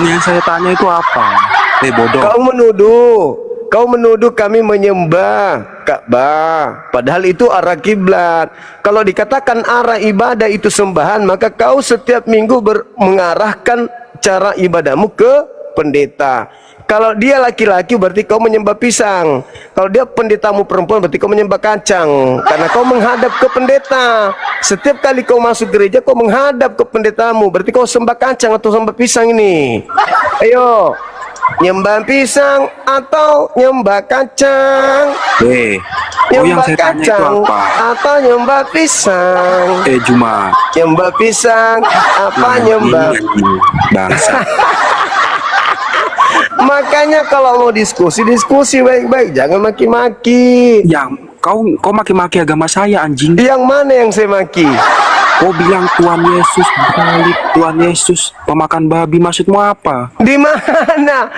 yang saya tanya itu apa? Bodoh. Kau menuduh kami menyembah Ka'bah, padahal itu arah kiblat. Kalau dikatakan arah ibadah itu sembahan, maka kau setiap minggu mengarahkan cara ibadahmu ke pendeta. Kalau dia laki-laki berarti kau menyembah pisang. Kalau dia pendetamu perempuan berarti kau menyembah kacang. Karena kau menghadap ke pendeta. Setiap kali kau masuk gereja kau menghadap ke pendetamu, berarti kau sembah kacang atau sembah pisang ini. Ayo, nyembah pisang atau nyembah kacang? Yang Nyembah saya tanya itu kacang apa? atau nyembah pisang? Juma. Nyembah pisang apa nyembah? Bangsa. Makanya kalau mau diskusi baik-baik, jangan maki-maki. Yang kau maki-maki agama saya, anjing. Yang mana yang saya maki? Kau bilang Tuhan Yesus balik, Tuhan Yesus pemakan babi, maksudmu apa? Di mana?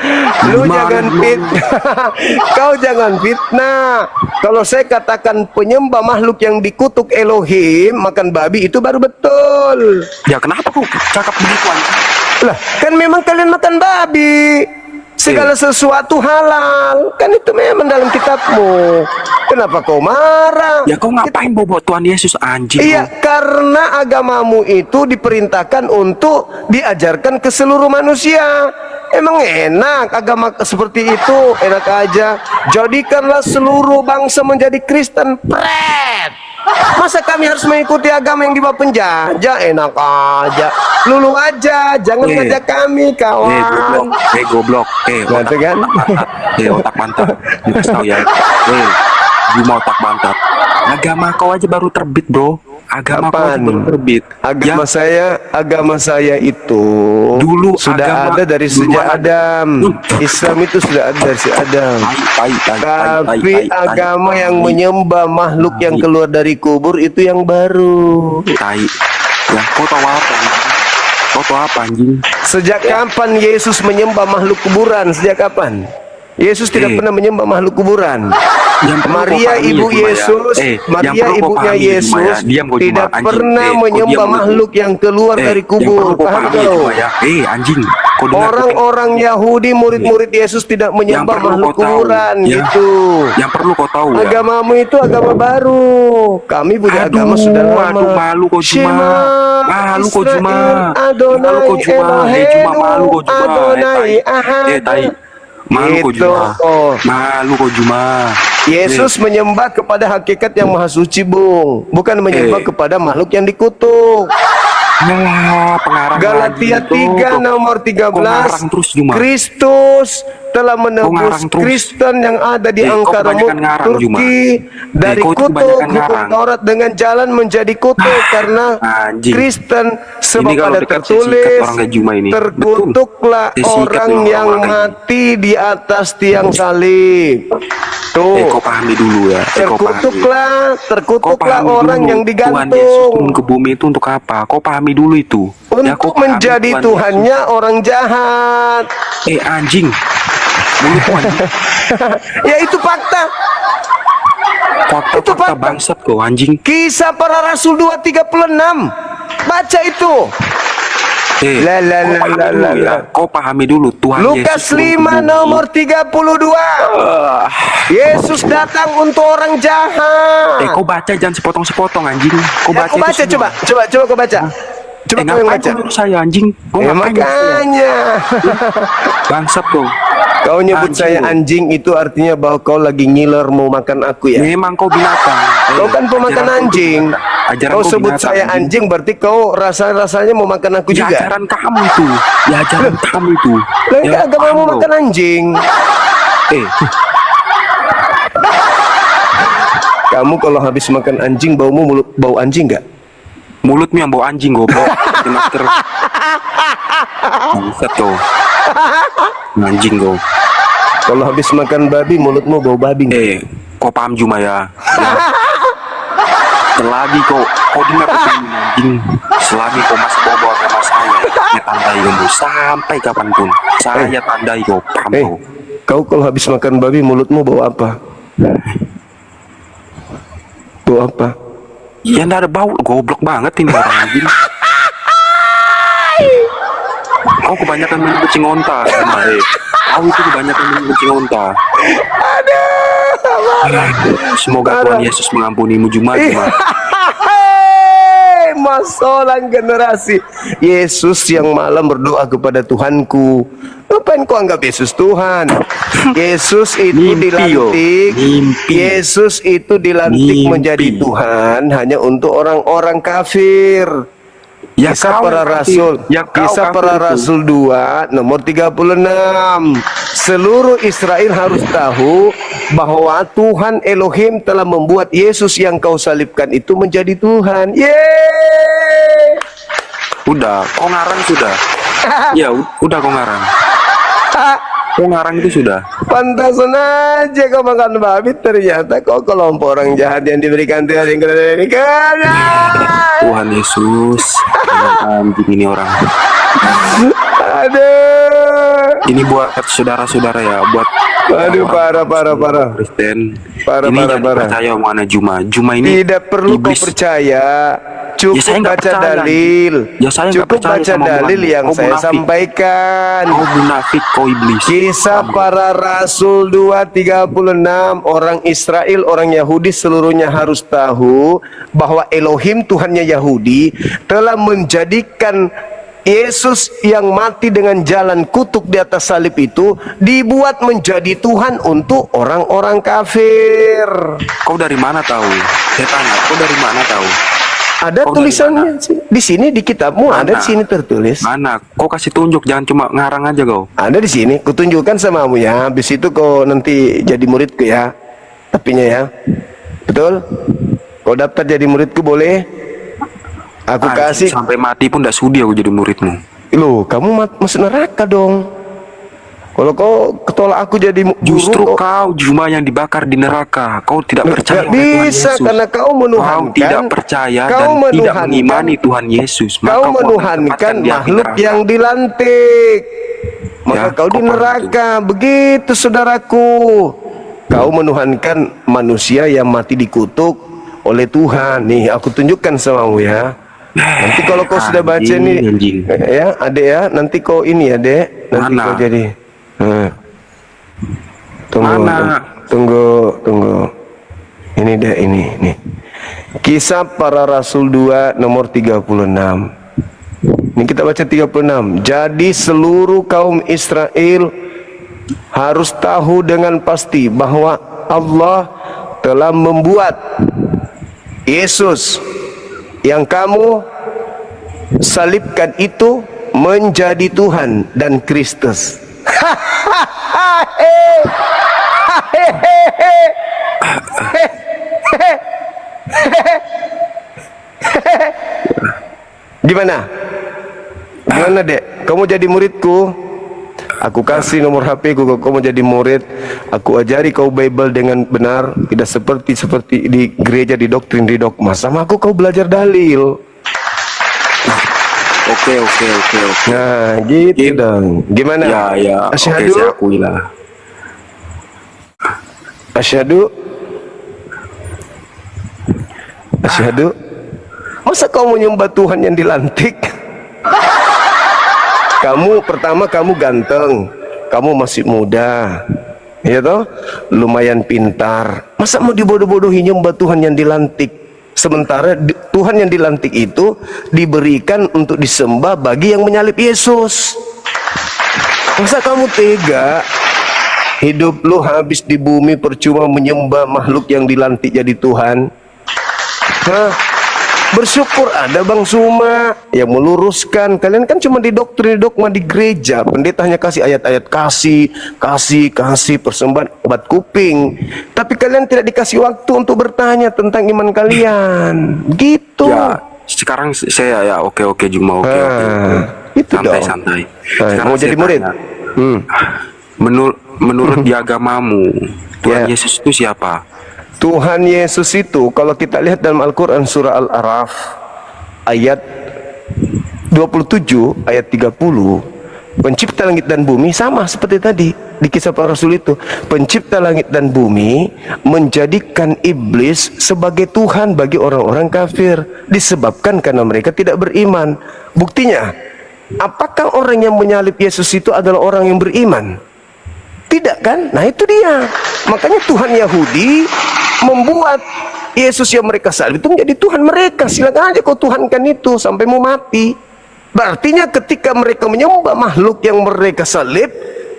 Lu Di mana, jangan fitnah. Kau jangan fitnah. Kalau saya katakan penyembah makhluk yang dikutuk Elohim makan babi, itu baru betul. Ya kenapa kau cakap begitu, anjing? Lah, kan memang kalian makan babi. Segala sesuatu halal. Kan itu memang dalam kitabmu. Kenapa kau marah? Ya kau ngapain bobo Tuhan Yesus, anjing? Iya, karena agamamu itu diperintahkan untuk diajarkan ke seluruh manusia. Emang enak agama seperti itu? Enak aja. Jadikanlah seluruh bangsa menjadi Kristen. Pret! Masa kami harus mengikuti agama yang dibawa penjajah? Enak aja. Lulu aja, jangan ngajak kami, kawan. Goblok. Otak kan? Otak mantap. Dikasih tahu ya. Cuma otak mantap. Agama kau aja baru terbit, bro. Agama kau aja baru terbit. Agama saya itu dulu sudah ada dari sejak Adam. Islam itu sudah ada dari sejak Adam. Tapi agama yang menyembah makhluk yang keluar dari kubur itu yang baru. Ya, kau tahu apa? Kau tahu apa, anjing? Sejak kapan Yesus menyembah makhluk kuburan? Sejak kapan? Yesus tidak pernah menyembah makhluk kuburan. Maria ibu Yesus, Maria ibunya Yesus tidak pernah menyembah makhluk yang keluar dari kubur. Paham kau? Anjing. Orang-orang Yahudi, murid-murid Yesus tidak menyembah makhluk kuburan gitu. Yang perlu kau tahu ya. Agamamu itu agama baru. Kami punya agama sudah lama. Malu kau cuma. Malu kau cuma. Adonai Elohenu, Adonai Ahad. Malu kau cuma. Malu kau cuma. Yesus menyembah kepada hakikat yang maha suci, Bung. Bukan menyembah kepada makhluk yang dikutuk. Galatia 3 nomor 13. Kristus telah menebus Kristen yang ada di angkara Turki dari kutuk hukum Taurat dengan jalan menjadi kutuk, karena Kristen sebab ada tertulis, terkutuklah orang yang mati di atas tiang salib. Tuh, kau pahami dulu ya. Terkutuklah orang yang digantung. Tuhan Yesus turun ke bumi itu untuk apa? Kau pahami dulu itu. Untuk menjadi Tuhannya orang jahat. Anjing. Ya itu fakta. Fakta bangsat kau, anjing. Kisah Para Rasul 2:36. Baca itu. Kau pahami dulu Tuhan Lukas 5 nomor 32. Yesus datang untuk orang jahat. Kau baca, jangan sepotong-sepotong, anjing. Kau baca, coba kau baca. Coba kau yang baca. Saya, anjing. Makanya. Bangsat kau. Kau nyebut saya anjing itu artinya bahwa kau lagi ngiler mau makan aku ya. Memang kau binatang. Kau kan pemakan anjing. Kau sebut saya anjing berarti kau rasanya mau makan aku juga. Ajaran kamu itu. Ajaran kamu itu. Lah agama mau makan anjing. Kamu kalau habis makan anjing baumu bau anjing nggak? Mulutmu yang bau anjing, goblok. Pakai masker. Bangsat kau. Anjing kau. Kalau habis makan babi mulutmu bau babi. Kau paham cuma ya. Selagi kau dengar anjing, selagi kau masih bawa agama saya tandai kamu sampai kapanpun. Saya tandai kau, paham kau. Kau kalau habis makan babi mulutmu bau apa? Bau apa? Ya nggak ada bau, goblok banget ini orang anjing. Kau kebanyakan main kucing onta. Kau itu kebanyakan main kucing onta. Semoga Tuhan Yesus mengampunimu Juma-Juma. Masolang generasi. Yesus yang malam berdoa kepada Tuhanku. Ngapain kau anggap Yesus Tuhan? Yesus itu Mimpi, dilantik. mimpi. Yesus itu dilantik Mimpi. menjadi Tuhan hanya untuk orang-orang kafir. Ya Kisah kau para kafir. Rasul, Ya kau Kisah kafir para itu. Rasul 2 nomor 36. Seluruh Israel harus tahu bahwa Tuhan Elohim telah membuat Yesus yang kau salibkan itu menjadi Tuhan. Yeay! Udah, kau ngarang sudah. Ya, udah kau ngarang. Kau ngarang itu sudah. Pantasan aja kau makan babi, ternyata kau kelompok orang jahat yang diberikan Tuhan yang kedua. Tuhan Yesus, anjing ini orang. Aduh. Ini buat saudara-saudara ya, buat Aduh, orang parah. Kristen. Parah, Ini parah, jangan parah. percaya omongan Juma. Juma ini Tidak perlu kau iblis. percaya. Cukup Ya, saya nggak baca percaya. dalil. Ya, saya nggak Cukup percaya baca sama dalil omonganmu. yang Kau saya munafik. sampaikan. Kau munafik, kau iblis. Kisah para Rasul 2:36. Orang Israel, orang Yahudi seluruhnya harus tahu bahwa Elohim Tuhannya Yahudi telah menjadikan Yesus yang mati dengan jalan kutuk di atas salib itu dibuat menjadi Tuhan untuk orang-orang kafir. Kau dari mana tahu? Saya tanya, kau dari mana tahu? Ada Kau dari tulisannya di sini di kitabmu, ada di Mana? sini tertulis. Mana? Kau kasih tunjuk, jangan cuma ngarang aja kau. Ada di sini, kutunjukkan samamu ya. Habis itu kau nanti jadi muridku ya. Tapinya ya. Betul? Kau daftar jadi muridku boleh? Aku Anjing, kasih. sampai mati pun tidak sudi aku jadi muridmu. Loh, kamu masuk neraka dong. Kalau kau ketolak aku jadi guru, Justru kau Juma yang dibakar di neraka. Kau tidak percaya nggak oleh Tuhan bisa Yesus. karena kau Kau menuhankan. tidak percaya kau dan tidak menuhankan- mengimani Tuhan Yesus. Maka Kau kau akan menuhankan ditempatkan di api makhluk neraka. yang dilantik. Maka Ya, kau di kau paham neraka. Begitu saudaraku. Kau menuhankan manusia yang mati dikutuk oleh Tuhan. Nih, aku tunjukkan samamu ya. Nanti kalau kau sudah baca nih, Anjing. ya, adek ya. Nanti kau ini ya, dek. Nanti Mana? kau jadi. Tunggu, Mana? tunggu. Ini deh, ini. Kisah para Rasul 2 nomor 36. Ini kita baca 36. Jadi seluruh kaum Israel harus tahu dengan pasti bahwa Allah telah membuat Yesus yang kamu salibkan itu menjadi Tuhan dan Kristus. Gimana? Gimana, Dek? Kamu jadi muridku? Aku kasih nomor HP ku, kamu jadi murid. Aku ajari kau Bible dengan benar, tidak seperti di gereja, di doktrin, di dogma. Sama aku kau belajar dalil. Oke. Nah, gitu Gim- dong. Gimana? Ya. Oke, Asyhadu, saya akui lah. asyhadu. Masa kau menyembah Tuhan yang dilantik? Pertama kamu ganteng, kamu masih muda, ya toh, lumayan pintar. Masa mau dibodoh-bodohi nyembah Tuhan yang dilantik? Sementara Tuhan yang dilantik itu diberikan untuk disembah bagi yang menyalib Yesus. Masa kamu tega? Hidup lu habis di bumi percuma menyembah makhluk yang dilantik jadi Tuhan. Hah? Bersyukur ada Bang Suma yang meluruskan. Kalian kan cuma di doktrin dogma di gereja. Pendeta hanya kasih ayat-ayat kasih persembahan obat kuping. Tapi kalian tidak dikasih waktu untuk bertanya tentang iman kalian. Gitu. Ya, sekarang saya ya oke Juma oke. Itu dong. Santai. Mau saya jadi murid? tanya. Hmm. Menurut di agamamu, Tuhan Ya. Yesus itu siapa? Tuhan Yesus itu kalau kita lihat dalam Al-Quran surah Al-Araf ayat 27 ayat 30, pencipta langit dan bumi, sama seperti tadi di kisah para rasul itu. Pencipta langit dan bumi menjadikan iblis sebagai Tuhan bagi orang-orang kafir disebabkan karena mereka tidak beriman. Buktinya Apakah orang yang menyalib Yesus itu adalah orang yang beriman? Tidak kan? Nah itu dia. Makanya Tuhan Yahudi membuat Yesus yang mereka salib itu menjadi Tuhan mereka. Silakan aja kau tuhankan itu sampai mau mati. Berartinya ketika mereka menyembah makhluk yang mereka salib,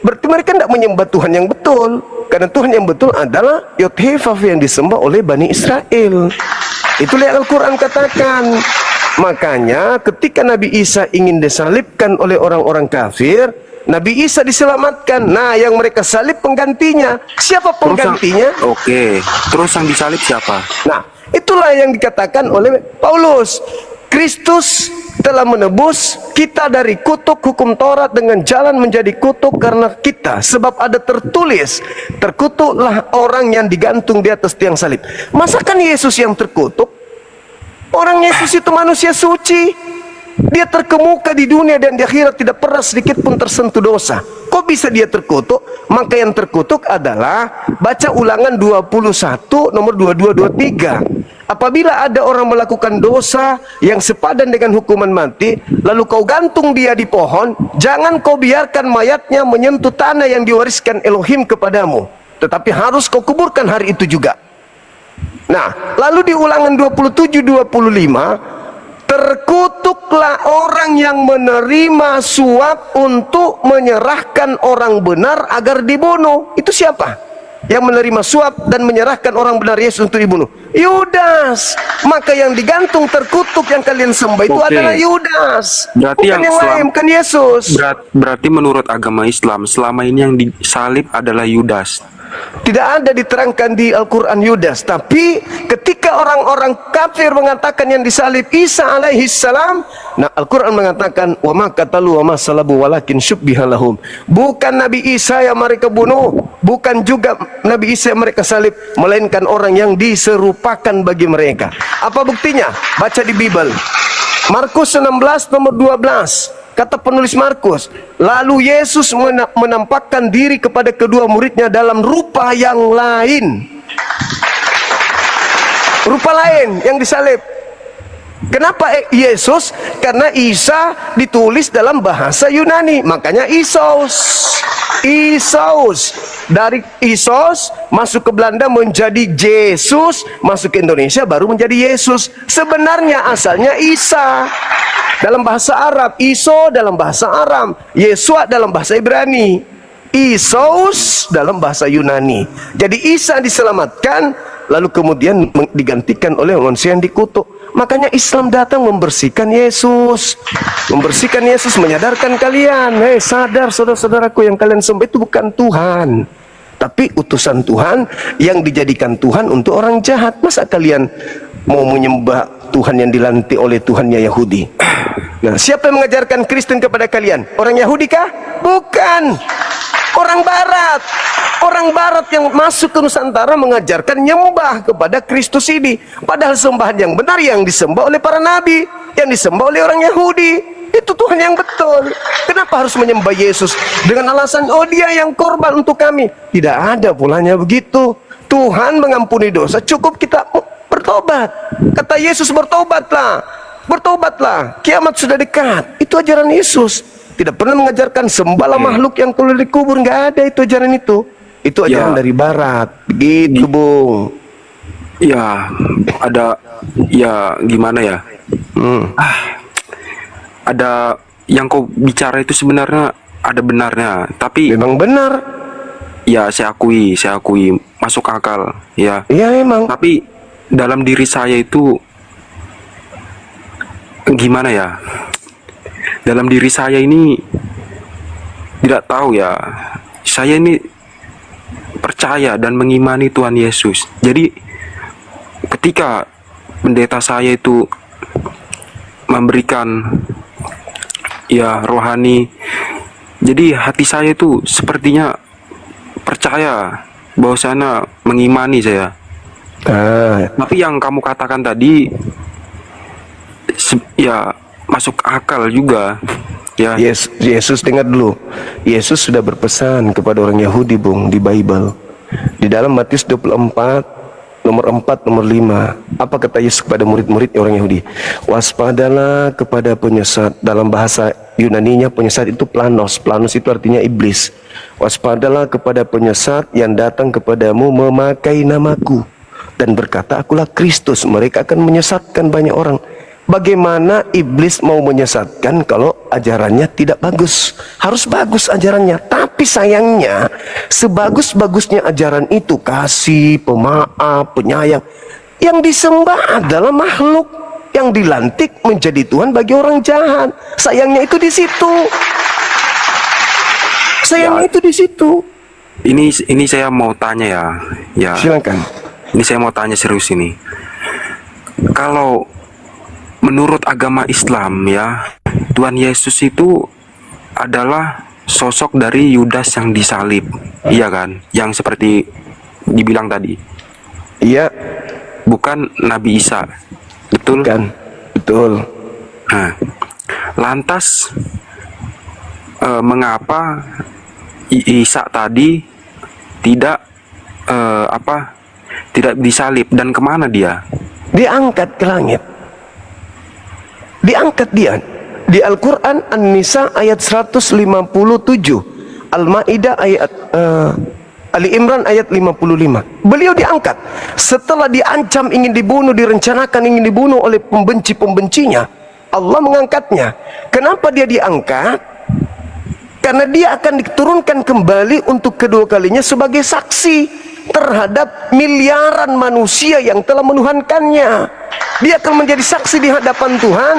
berarti mereka tidak menyembah Tuhan yang betul. Karena Tuhan yang betul adalah Yod-Heh-Vav yang disembah oleh Bani Israel. Itulah yang Al-Quran katakan. Makanya ketika Nabi Isa ingin disalibkan oleh orang-orang kafir, Nabi Isa diselamatkan. Nah, yang mereka salib penggantinya. Siapa penggantinya? Oke, terus yang disalib siapa? Nah, itulah yang dikatakan oleh Paulus. Kristus telah menebus kita dari kutuk hukum Taurat dengan jalan menjadi kutuk karena kita. Sebab ada tertulis, terkutuklah orang yang digantung di atas tiang salib. Masakan Yesus yang terkutuk? Orang Yesus itu manusia suci. Dia terkemuka di dunia dan di akhirat tidak pernah sedikit pun tersentuh dosa. Kok bisa dia terkutuk? Maka yang terkutuk adalah baca Ulangan 21 nomor 22-23. Apabila ada orang melakukan dosa yang sepadan dengan hukuman mati, lalu kau gantung dia di pohon, jangan kau biarkan mayatnya menyentuh tanah yang diwariskan Elohim kepadamu, tetapi harus kau kuburkan hari itu juga. Nah, lalu di Ulangan 27-25, terkutuklah orang yang menerima suap untuk menyerahkan orang benar agar dibunuh. Itu siapa? Yang menerima suap dan menyerahkan orang benar Yesus untuk dibunuh? Yudas. Maka yang digantung terkutuk yang kalian sembah itu adalah Yudas. Berarti bukan yang lain, bukan Yesus. Berarti menurut agama Islam selama ini yang disalib adalah Yudas. Tidak ada diterangkan di Al-Quran Yudas. Tapi ketika orang-orang kafir mengatakan yang disalib Isa alaihi salam, nah Al-Quran mengatakan wa ma qatalu wa ma salabu walakin syubbiha lahum. Bukan Nabi Isa yang mereka bunuh, bukan juga Nabi Isa yang mereka salib, melainkan orang yang diserupakan bagi mereka. Apa buktinya? Baca di Bible. Markus 16 nomor 12. Kata penulis Markus, lalu Yesus menampakkan diri kepada kedua muridnya dalam rupa yang lain. Rupa lain yang disalib. Kenapa Yesus? Karena Isa ditulis dalam bahasa Yunani, makanya Isos. Isos. Dari Isos masuk ke Belanda menjadi Jesus, masuk ke Indonesia baru menjadi Yesus. Sebenarnya asalnya Isa. Dalam bahasa Arab, Iso dalam bahasa Aram, Yesua dalam bahasa Ibrani, Isos dalam bahasa Yunani. Jadi Isa diselamatkan, lalu kemudian digantikan oleh manusia yang dikutuk. Makanya Islam datang membersihkan Yesus. Membersihkan Yesus, menyadarkan kalian, hei sadar saudara-saudaraku, yang kalian sembah itu bukan Tuhan, tapi utusan Tuhan yang dijadikan Tuhan untuk orang jahat. Masa kalian mau menyembah Tuhan yang dilantik oleh Tuhannya Yahudi? Nah, siapa yang mengajarkan Kristen kepada kalian? Orang Yahudi kah? Bukan. Orang Barat. Orang Barat yang masuk ke Nusantara mengajarkan nyembah kepada Kristus ini. Padahal sembahan yang benar yang disembah oleh para nabi, yang disembah oleh orang Yahudi, itu Tuhan yang betul. Kenapa harus menyembah Yesus dengan alasan oh dia yang korban untuk kami? Tidak ada pulanya begitu. Tuhan mengampuni dosa, cukup kita bertobat. Kata Yesus, bertobatlah. Bertobatlah, kiamat sudah dekat. Itu ajaran Yesus. Tidak pernah mengajarkan sembahlah makhluk yang keluar dikubur. Nggak ada itu ajaran itu. Itu ajaran dari Barat. Begitu, Bung. Ya, ada, ya gimana ya? Ada yang kau bicara itu sebenarnya ada benarnya. Tapi memang benar. Ya, saya akui masuk akal. Ya. Iya memang. Tapi dalam diri saya itu gimana ya? Dalam diri saya ini tidak tahu ya. Saya ini percaya dan mengimani Tuhan Yesus. Jadi ketika pendeta saya itu memberikan ya rohani, jadi hati saya itu sepertinya percaya bahwasanya mengimani saya. Tapi yang kamu katakan tadi ya masuk akal juga ya. Yesus dengar dulu. Yesus sudah berpesan kepada orang Yahudi, Bung, di Bible. Di dalam Matius 24 nomor 4 nomor 5. Apa kata Yesus kepada murid-murid orang Yahudi? Waspadalah kepada penyesat. Dalam bahasa Yunaninya penyesat itu planos. Planos itu artinya iblis. Waspadalah kepada penyesat yang datang kepadamu memakai namaku dan berkata, akulah Kristus. Mereka akan menyesatkan banyak orang. Bagaimana iblis mau menyesatkan kalau ajarannya tidak bagus? Harus bagus ajarannya. Tapi sayangnya, sebagus-bagusnya ajaran itu, kasih, pemaaf, penyayang, yang disembah adalah makhluk yang dilantik menjadi Tuhan bagi orang jahat. Sayangnya itu di situ. Sayangnya itu di situ. Ini saya mau tanya ya. Ya. Silakan. Ini saya mau tanya serius ini. Kalau menurut agama Islam ya, Tuhan Yesus itu adalah sosok dari Yudas yang disalib. Iya kan? Yang seperti dibilang tadi. Iya. Bukan Nabi Isa. Betul? Kan? Betul. Nah, lantas mengapa Isa tadi tidak tidak disalib, dan kemana dia? Diangkat ke langit. Diangkat dia. Di Al-Quran An-Nisa ayat 157, Al-Ma'idah ayat Ali Imran ayat 55. Beliau diangkat setelah diancam ingin dibunuh, direncanakan ingin dibunuh oleh pembenci-pembencinya. Allah mengangkatnya. Kenapa dia diangkat? Karena dia akan diturunkan kembali untuk kedua kalinya sebagai saksi terhadap miliaran manusia yang telah menuhankannya. Dia akan menjadi saksi di hadapan Tuhan.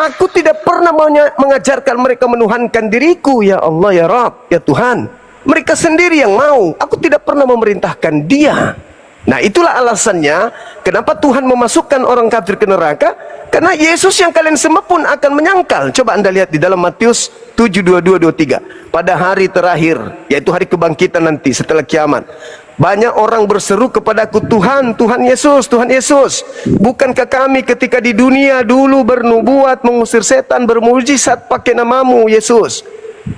Aku tidak pernah mengajarkan mereka menuhankan diriku, ya Allah, ya Rabb, ya Tuhan. Mereka sendiri yang mau. Aku tidak pernah memerintahkan dia. Nah, itulah alasannya kenapa Tuhan memasukkan orang kafir ke neraka. Karena Yesus yang kalian sembah pun akan menyangkal. Coba Anda lihat di dalam Matius 7:22-23. Pada hari terakhir, yaitu hari kebangkitan nanti setelah kiamat, banyak orang berseru kepadaku, Tuhan, Tuhan Yesus, Tuhan Yesus, bukankah kami ketika di dunia dulu bernubuat, mengusir setan, bermujizat pakai namamu, Yesus?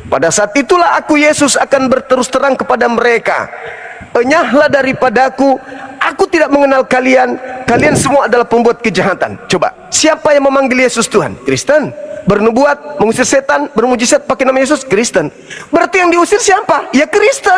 Pada saat itulah aku, Yesus, akan berterus terang kepada mereka, enyahlah daripadaku, aku tidak mengenal kalian, kalian semua adalah pembuat kejahatan. Coba, siapa yang memanggil Yesus Tuhan? Kristen. Bernubuat, mengusir setan, bermujizat pakai nama Yesus? Kristen. Berarti yang diusir siapa? Ya Kristen.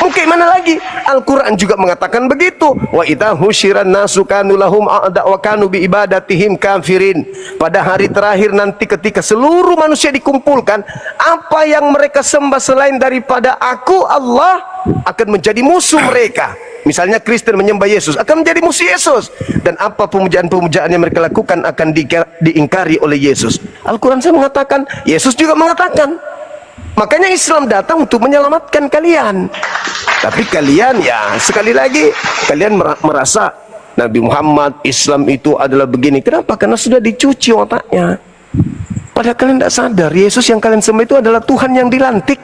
Oke, mana lagi? Al-Quran juga mengatakan begitu. Wa idza husyiran nasu kanu lahum a'da wa kanu bi ibadatihim kafirin. Pada hari terakhir nanti ketika seluruh manusia dikumpulkan, apa yang mereka sembah selain daripada aku, Allah, akan menjadi musuh mereka. Misalnya Kristen menyembah Yesus, akan menjadi musuh Yesus. Dan apa pemujaan-pemujaan yang mereka lakukan akan diingkari oleh Yesus. Al-Quran saya mengatakan, Yesus juga mengatakan. Makanya Islam datang untuk menyelamatkan kalian. Tapi kalian, ya sekali lagi, kalian merasa Nabi Muhammad, Islam itu adalah begini. Kenapa? Karena sudah dicuci otaknya. Padahal kalian tidak sadar, Yesus yang kalian sembah itu adalah Tuhan yang dilantik.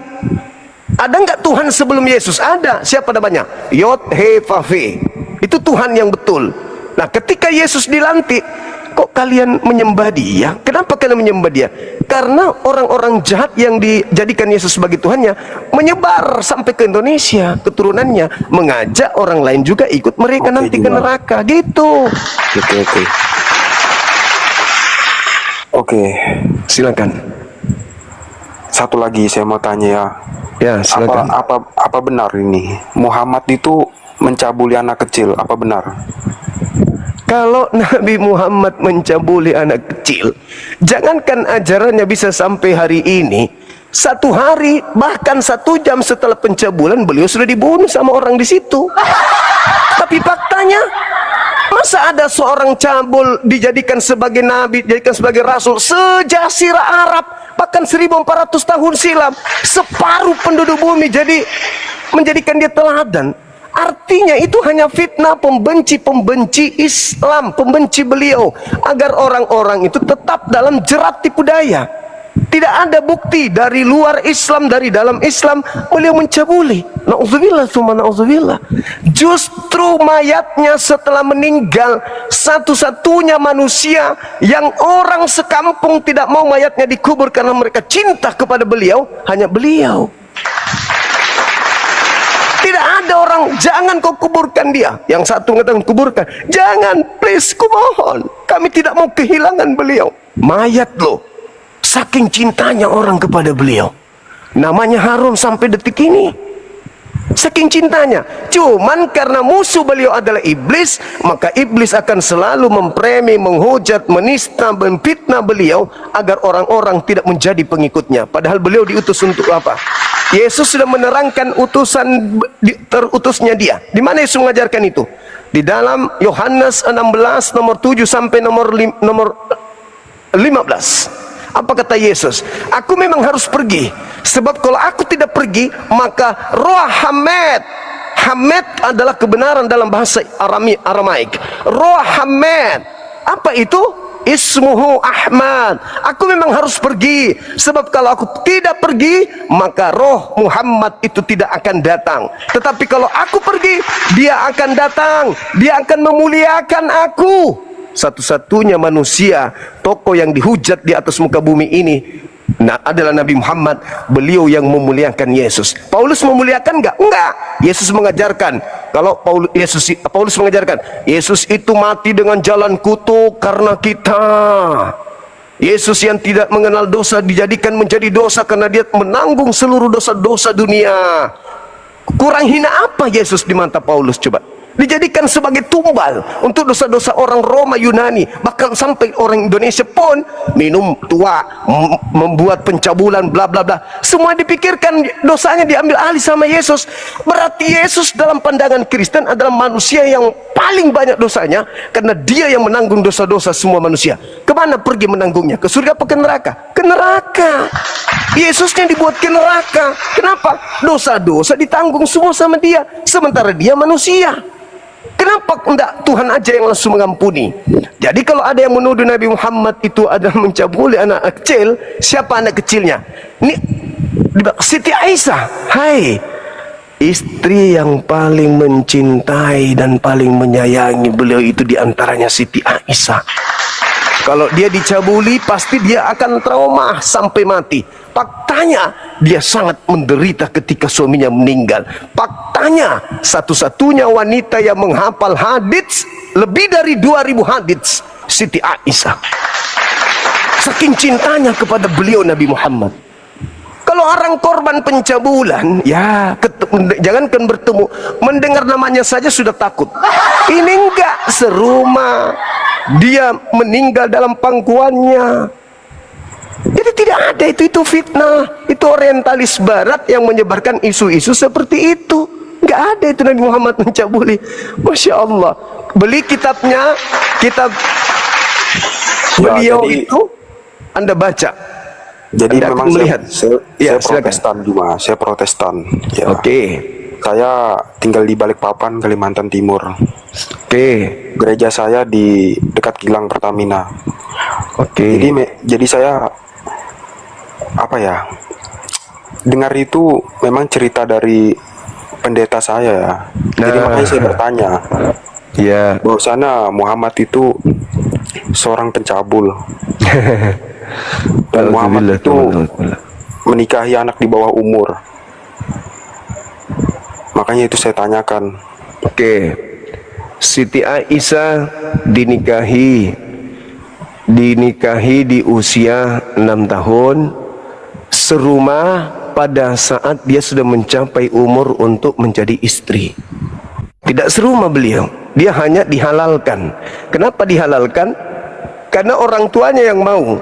Ada nggak Tuhan sebelum Yesus? Ada. Siapa namanya? Yod He Vav He. Itu Tuhan yang betul. Nah, ketika Yesus dilantik, kok kalian menyembah dia? Kenapa kalian menyembah dia? Karena orang-orang jahat yang dijadikan Yesus sebagai Tuhannya menyebar sampai ke Indonesia, keturunannya, mengajak orang lain juga ikut mereka nanti ke neraka, gitu. Oke. Silakan. Satu lagi saya mau tanya ya. Ya, silakan. Apa benar ini Muhammad itu mencabuli anak kecil? Apa benar? Kalau Nabi Muhammad mencabuli anak kecil, jangankan ajarannya bisa sampai hari ini, satu hari bahkan 1 jam setelah pencabulan beliau sudah dibunuh sama orang di situ. Tapi faktanya, masa ada seorang cabul dijadikan sebagai nabi, dijadikan sebagai rasul sejazirah Arab, bahkan 1400 tahun silam, separuh penduduk bumi menjadikan dia teladan. Artinya itu hanya fitnah pembenci-pembenci Islam, pembenci beliau, agar orang-orang itu tetap dalam jerat tipu daya. Tidak ada bukti dari luar Islam, dari dalam Islam beliau mencabuli. Na'udzubillah, summa na'udzubillah. Justru mayatnya setelah meninggal, satu-satunya manusia yang orang sekampung tidak mau mayatnya dikubur karena mereka cinta kepada beliau, hanya beliau. Tidak ada orang, jangan kau kuburkan dia. Yang satu mengatakan kuburkan. Jangan, please, kumohon. Kami tidak mau kehilangan beliau. mayat loh. Saking cintanya orang kepada beliau, namanya harum sampai detik ini. Saking cintanya. Cuman karena musuh beliau adalah iblis, maka iblis akan selalu mempremi, menghujat, menista, memfitnah beliau agar orang-orang tidak menjadi pengikutnya. Padahal beliau diutus untuk apa? Yesus sudah menerangkan terutusnya dia. Di mana Yesus mengajarkan itu? Di dalam Yohanes 16 nomor 7 sampai nomor 15. Apa kata Yesus? Aku memang harus pergi, sebab kalau aku tidak pergi, maka roh Hamed. Hamed adalah kebenaran dalam bahasa Aramaik. Roh Hamed, apa itu? Ismuhu Ahmad. Aku memang harus pergi, sebab kalau aku tidak pergi, maka roh Muhammad itu tidak akan datang. Tetapi kalau aku pergi, dia akan datang. Dia akan memuliakan aku. Satu-satunya manusia, tokoh yang dihujat di atas muka bumi ini adalah Nabi Muhammad. Beliau yang memuliakan Yesus. Paulus memuliakan enggak? Enggak. Yesus mengajarkan, kalau Paulus mengajarkan, Yesus itu mati dengan jalan kutuk karena kita. Yesus yang tidak mengenal dosa dijadikan menjadi dosa karena dia menanggung seluruh dosa-dosa dunia. Kurang hina apa Yesus di mata Paulus, coba? Dijadikan sebagai tumbal untuk dosa-dosa orang Roma, Yunani, bahkan sampai orang Indonesia pun minum tua, membuat pencabulan, bla bla bla. Semua dipikirkan dosanya diambil alih sama Yesus. Berarti Yesus dalam pandangan Kristen adalah manusia yang paling banyak dosanya, karena dia yang menanggung dosa-dosa semua manusia. Kemana pergi menanggungnya? Ke surga apa ke neraka? Ke neraka. Yesusnya dibuat ke neraka. Kenapa? Dosa-dosa ditanggung semua sama dia, sementara dia manusia. Kenapa enggak Tuhan aja yang langsung mengampuni? Jadi kalau ada yang menuduh Nabi Muhammad itu adalah mencabuli anak kecil, siapa anak kecilnya? Ini Siti Aisyah. Hai, istri yang paling mencintai dan paling menyayangi beliau itu diantaranya Siti Aisyah. Kalau dia dicabuli, pasti dia akan trauma sampai mati. Faktanya, dia sangat menderita ketika suaminya meninggal. Faktanya, satu-satunya wanita yang menghafal hadits lebih dari 2000 hadits, Siti Aisyah. Saking cintanya kepada beliau Nabi Muhammad. Kalau orang korban pencabulan, ya jangankan bertemu, mendengar namanya saja sudah takut. Ini enggak serumah, dia meninggal dalam pangkuannya. Jadi tidak ada itu fitnah. Itu orientalis barat yang menyebarkan isu-isu seperti itu. Enggak ada itu Nabi Muhammad mencabuli. Masya Allah. Beli kitabnya, kitab beliau jadi, itu Anda baca. Jadi Anda memang melihat. saya Protestan juga, saya Protestan. Ya. Oke. Saya tinggal di Balikpapan, Kalimantan Timur. Oke. Gereja saya di dekat kilang Pertamina. Oke. Jadi saya apa ya? Dengar itu memang cerita dari pendeta saya ya. Jadi makanya saya bertanya. Ya. Bahwasanya Muhammad itu seorang pencabul. Dan Muhammad itu menikahi anak di bawah umur. Makanya itu saya tanyakan. Oke. Siti Aisyah dinikahi di usia 6 tahun, serumah pada saat dia sudah mencapai umur untuk menjadi istri. Tidak serumah beliau, dia hanya dihalalkan. Kenapa dihalalkan? Karena orang tuanya yang mau.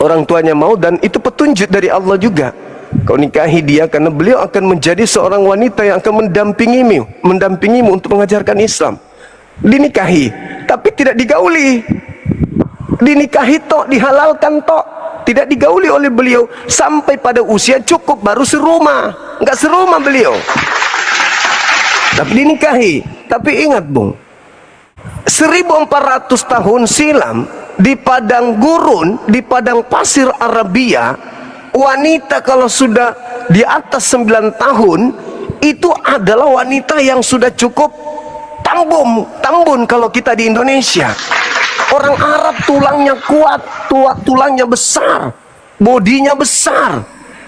Orang tuanya mau, dan itu petunjuk dari Allah juga. Kau nikahi dia karena beliau akan menjadi seorang wanita yang akan mendampingimu untuk mengajarkan Islam. Dinikahi, tapi tidak digauli. Dinikahi tok, dihalalkan tok, tidak digauli oleh beliau sampai pada usia cukup baru serumah. Enggak serumah beliau, tapi dinikahi. Tapi ingat Bung, 1400 tahun silam di padang gurun, di padang pasir Arabia, wanita kalau sudah di atas 9 tahun itu adalah wanita yang sudah cukup tambun kalau kita di Indonesia. Orang Arab tulangnya kuat, tulangnya besar, bodinya besar.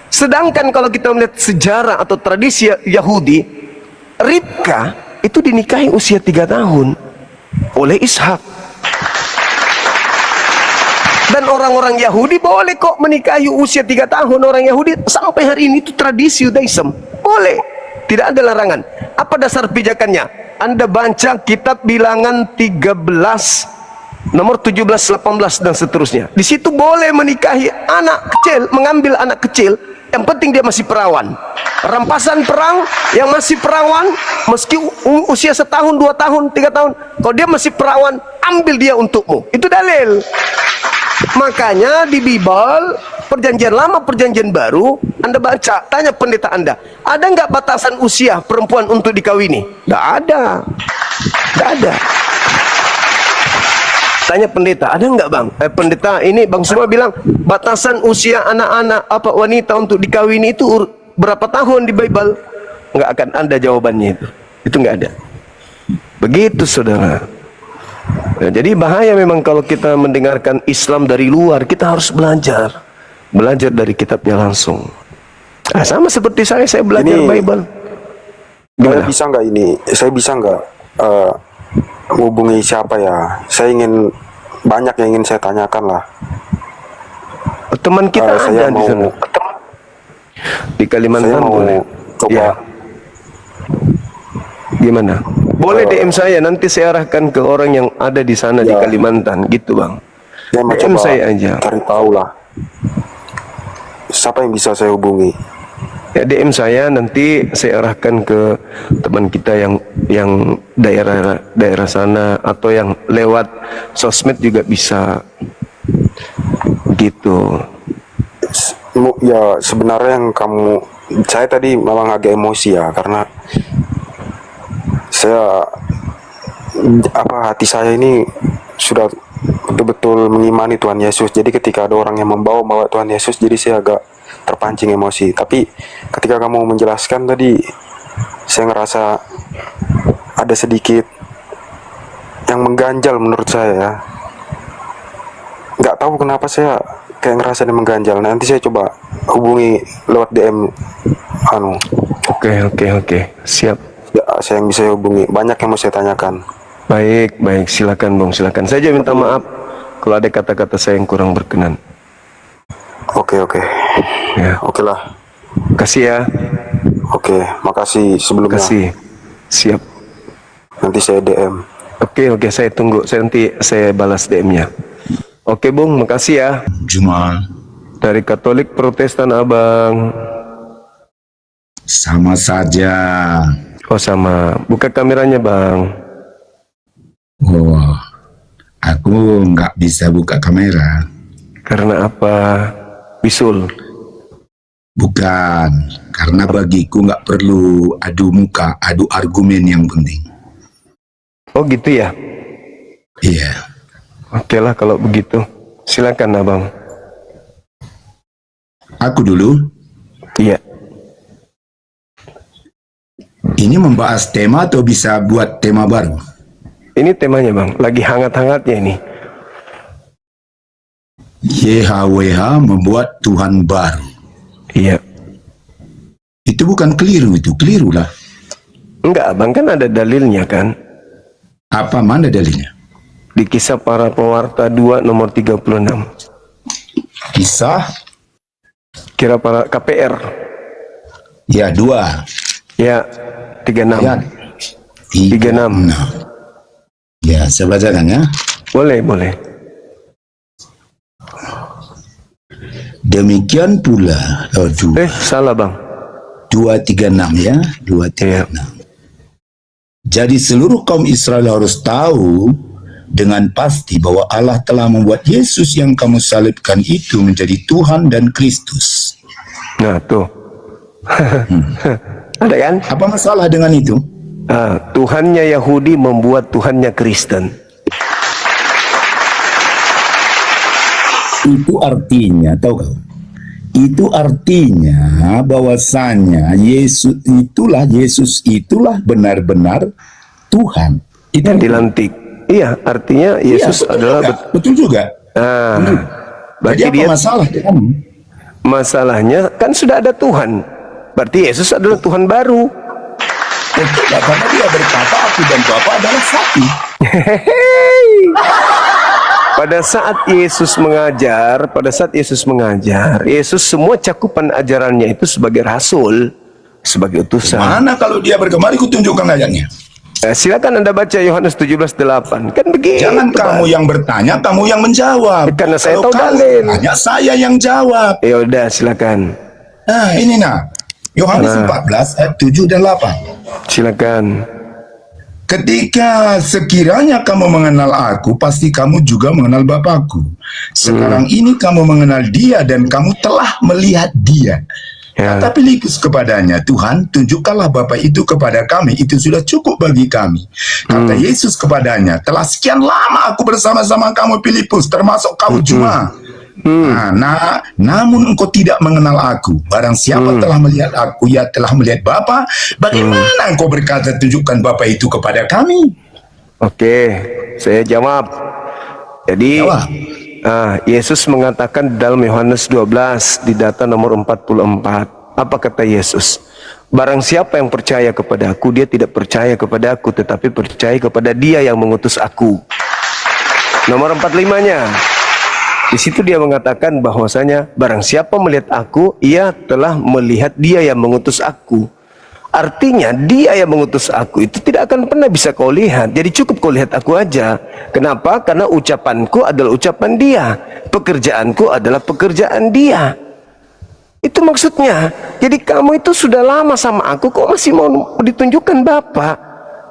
Sedangkan kalau kita melihat sejarah atau tradisi Yahudi, Ribka itu dinikahi usia 3 tahun oleh Ishak. Dan orang-orang Yahudi boleh kok menikahi usia 3 tahun. Orang Yahudi sampai hari ini itu tradisi Judaism. Boleh. Tidak ada larangan. Apa dasar pijakannya? Anda baca kitab Bilangan 13 nomor 17, 18 dan seterusnya. Di situ boleh menikahi anak kecil, mengambil anak kecil. Yang penting dia masih perawan. Rampasan perang yang masih perawan, meski usia 1 tahun, 2 tahun, 3 tahun, kalau dia masih perawan, ambil dia untukmu. Itu dalil. Makanya di Bible, perjanjian lama, perjanjian baru, Anda baca, tanya pendeta Anda, ada nggak batasan usia perempuan untuk dikawini? Nggak ada. Nggak ada. Tanya pendeta, ada nggak bang? Pendeta ini bang semua bilang batasan usia anak-anak apa wanita untuk dikawini itu berapa tahun di Bible? Nggak akan ada jawabannya itu nggak ada. Begitu saudara. Nah, jadi bahaya memang kalau kita mendengarkan Islam dari luar. Kita harus belajar dari kitabnya langsung. Nah, sama seperti saya belajar Ini, Bible. Saya bisa nggak hubungi siapa ya? Saya ingin banyak yang ingin saya tanyakan lah. Teman kita Saya ada di mau, sana. Di saya Kalimantan mau boleh. coba. Ya. Gimana? Boleh DM saya, nanti saya arahkan ke orang yang ada di sana di Kalimantan, gitu bang. Saya mau DM coba saya aja. cari tahu lah. Siapa yang bisa saya hubungi? Ya DM saya, nanti saya arahkan ke teman kita yang daerah sana, atau yang lewat sosmed juga bisa. Gitu. Ya sebenarnya saya tadi memang agak emosi ya, karena hati saya ini sudah betul-betul mengimani Tuhan Yesus. Jadi ketika ada orang yang membawa Tuhan Yesus, jadi saya agak terpancing emosi. Tapi ketika kamu menjelaskan tadi, saya ngerasa ada sedikit yang mengganjal menurut saya ya. Nggak tahu kenapa saya kayak ngerasa dia mengganjal. Nanti saya coba hubungi lewat DM Oke, siap. Ya, saya yang bisa hubungi. Banyak yang mau saya tanyakan. Baik, silakan bang, silakan. Saya aja minta maaf kalau ada kata-kata saya yang kurang berkenan. Oke. Ya. Oke lah. Kasih ya. Oke, makasih sebelumnya. Kasih. Siap. Nanti saya DM. Oke, saya tunggu. Nanti saya balas DM-nya. Oke, Bung, makasih ya. Cuma Dari Katolik Protestan, Abang. sama saja. Oh, sama. Buka kameranya, Bang. Oh, aku nggak bisa buka kamera. Karena apa? Bisul. Bukan, karena bagiku nggak perlu adu muka, adu argumen yang penting. Oh, gitu ya? Iya. Oke lah kalau begitu. Silakan, Abang. Aku dulu. Iya. Ini membahas tema atau bisa buat tema baru? Ini temanya, Bang. Lagi hangat-hangatnya ini. YHWH membuat Tuhan baru. Iya. Itu bukan keliru, itu keliru lah. Enggak, Abang, kan ada dalilnya kan? Apa mana dalilnya? Di Kisah Para Pewarta 2 nomor 36. Kisah? Kira para KPR. Ya, 2. Ya, 36. Ya, 36. Ya, saya bacakan ya. Boleh. Demikian pula, Salah, Bang. 236 ya, 236. Jadi seluruh kaum Israel harus tahu dengan pasti bahwa Allah telah membuat Yesus yang kamu salibkan itu menjadi Tuhan dan Kristus. Nah, tuh. Ada kan? Apa masalah dengan itu? Tuhannya Yahudi membuat Tuhannya Kristen. Itu artinya, tahu kau? Itu artinya bahwasanya Yesus itulah benar-benar Tuhan. Itu Yang dilantik. Iya, artinya Yesus betul adalah juga. Betul juga. Berarti Jadi apa dia masalah dengan? masalahnya kan sudah ada Tuhan. Berarti Yesus adalah Tuhan baru. Tidak, karena dia berkata aku dan Bapa adalah satu. pada saat Yesus mengajar, Yesus semua cakupan ajarannya itu sebagai rasul, sebagai utusan. Mana kalau dia berkembali, ku tunjukkan ayatnya. Silakan Anda baca Yohanes 17:8. Kan begitu. Jangan kamu yang bertanya, kamu yang menjawab. Karena saya Kalau tahu kamu dalil. bertanya, saya yang jawab. Ya udah, silakan. Nah, ini Yohanes 14 ayat 7 dan 8. Silakan. Ketika sekiranya kamu mengenal aku, pasti kamu juga mengenal Bapakku. Sekarang ini kamu mengenal dia dan kamu telah melihat dia. Ya. Kata Filipus kepadanya, Tuhan, tunjukkanlah Bapa itu kepada kami, itu sudah cukup bagi kami. Kata Yesus kepadanya, telah sekian lama aku bersama-sama kamu Filipus, termasuk kau cuma. Namun engkau tidak mengenal aku. Barang siapa telah melihat aku, ia telah melihat Bapa. Bagaimana engkau berkata, tunjukkan Bapa itu kepada kami? Oke, saya jawab. Jadi Jawab. Yesus mengatakan dalam Yohanes 12 di data nomor 44. Apa kata Yesus? Barang siapa yang percaya kepada aku, dia tidak percaya kepada aku, tetapi percaya kepada dia yang mengutus aku. Nomor 45-nya. Di situ dia mengatakan bahwasanya barang siapa melihat aku, ia telah melihat dia yang mengutus aku. Artinya dia yang mengutus aku itu tidak akan pernah bisa kau lihat. Jadi cukup kau lihat aku aja. Kenapa? Karena ucapanku adalah ucapan dia, pekerjaanku adalah pekerjaan dia. Itu maksudnya. Jadi kamu itu sudah lama sama aku, kok masih mau ditunjukkan Bapak?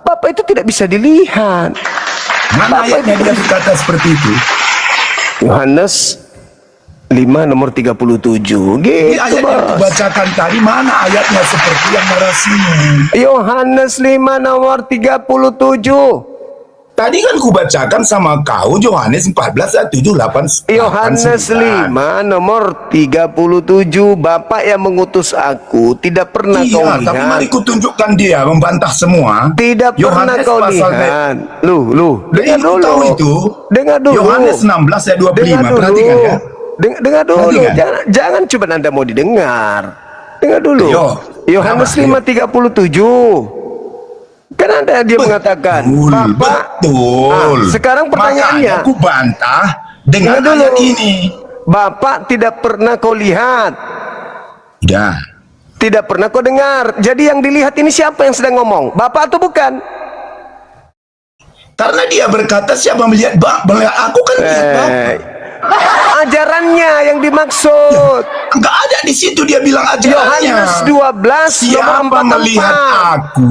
Bapak itu tidak bisa dilihat. Mana ayatnya dia berkata seperti itu? Yohanes 5 nomor 37 gitu. Ini ayat yang kubacakan tadi, mana ayatnya seperti yang narasinya? Yohanes 5 nomor 37. Tadi kan kubacakan sama kau Yohanes 14 ayat 7, 8, Yohanes 5 nomor 37. Bapak yang mengutus aku tidak pernah kau Iya, tapi mari lihat. kutunjukkan dia membantah semua. Tidak pernah Yohanes kau pasal lihat. Lu dengar Aku dulu. tahu itu. Dengar dulu. Yohanes 16 ayat 25. Dengar dulu. Perhatikan ya. Dengar dulu. Perhatikan. Jangan coba Anda mau didengar. Dengar dulu. Yo, Yohanes kenapa? 5:37. Kan ada dia mengatakan, Bapak. Betul. Sekarang pertanyaannya, Makanya aku bantah dengan Dengar dulu. ayat ini. Bapak tidak pernah kau lihat, Udah. tidak pernah kau dengar. Jadi yang dilihat ini siapa yang sedang ngomong? Bapak atau bukan? Karena dia berkata siapa melihat aku kan lihat Bapak. Ajarannya yang dimaksud. Enggak ada di situ dia bilang ajarannya. Yohanes 12 Siapa nomor 44. melihat aku,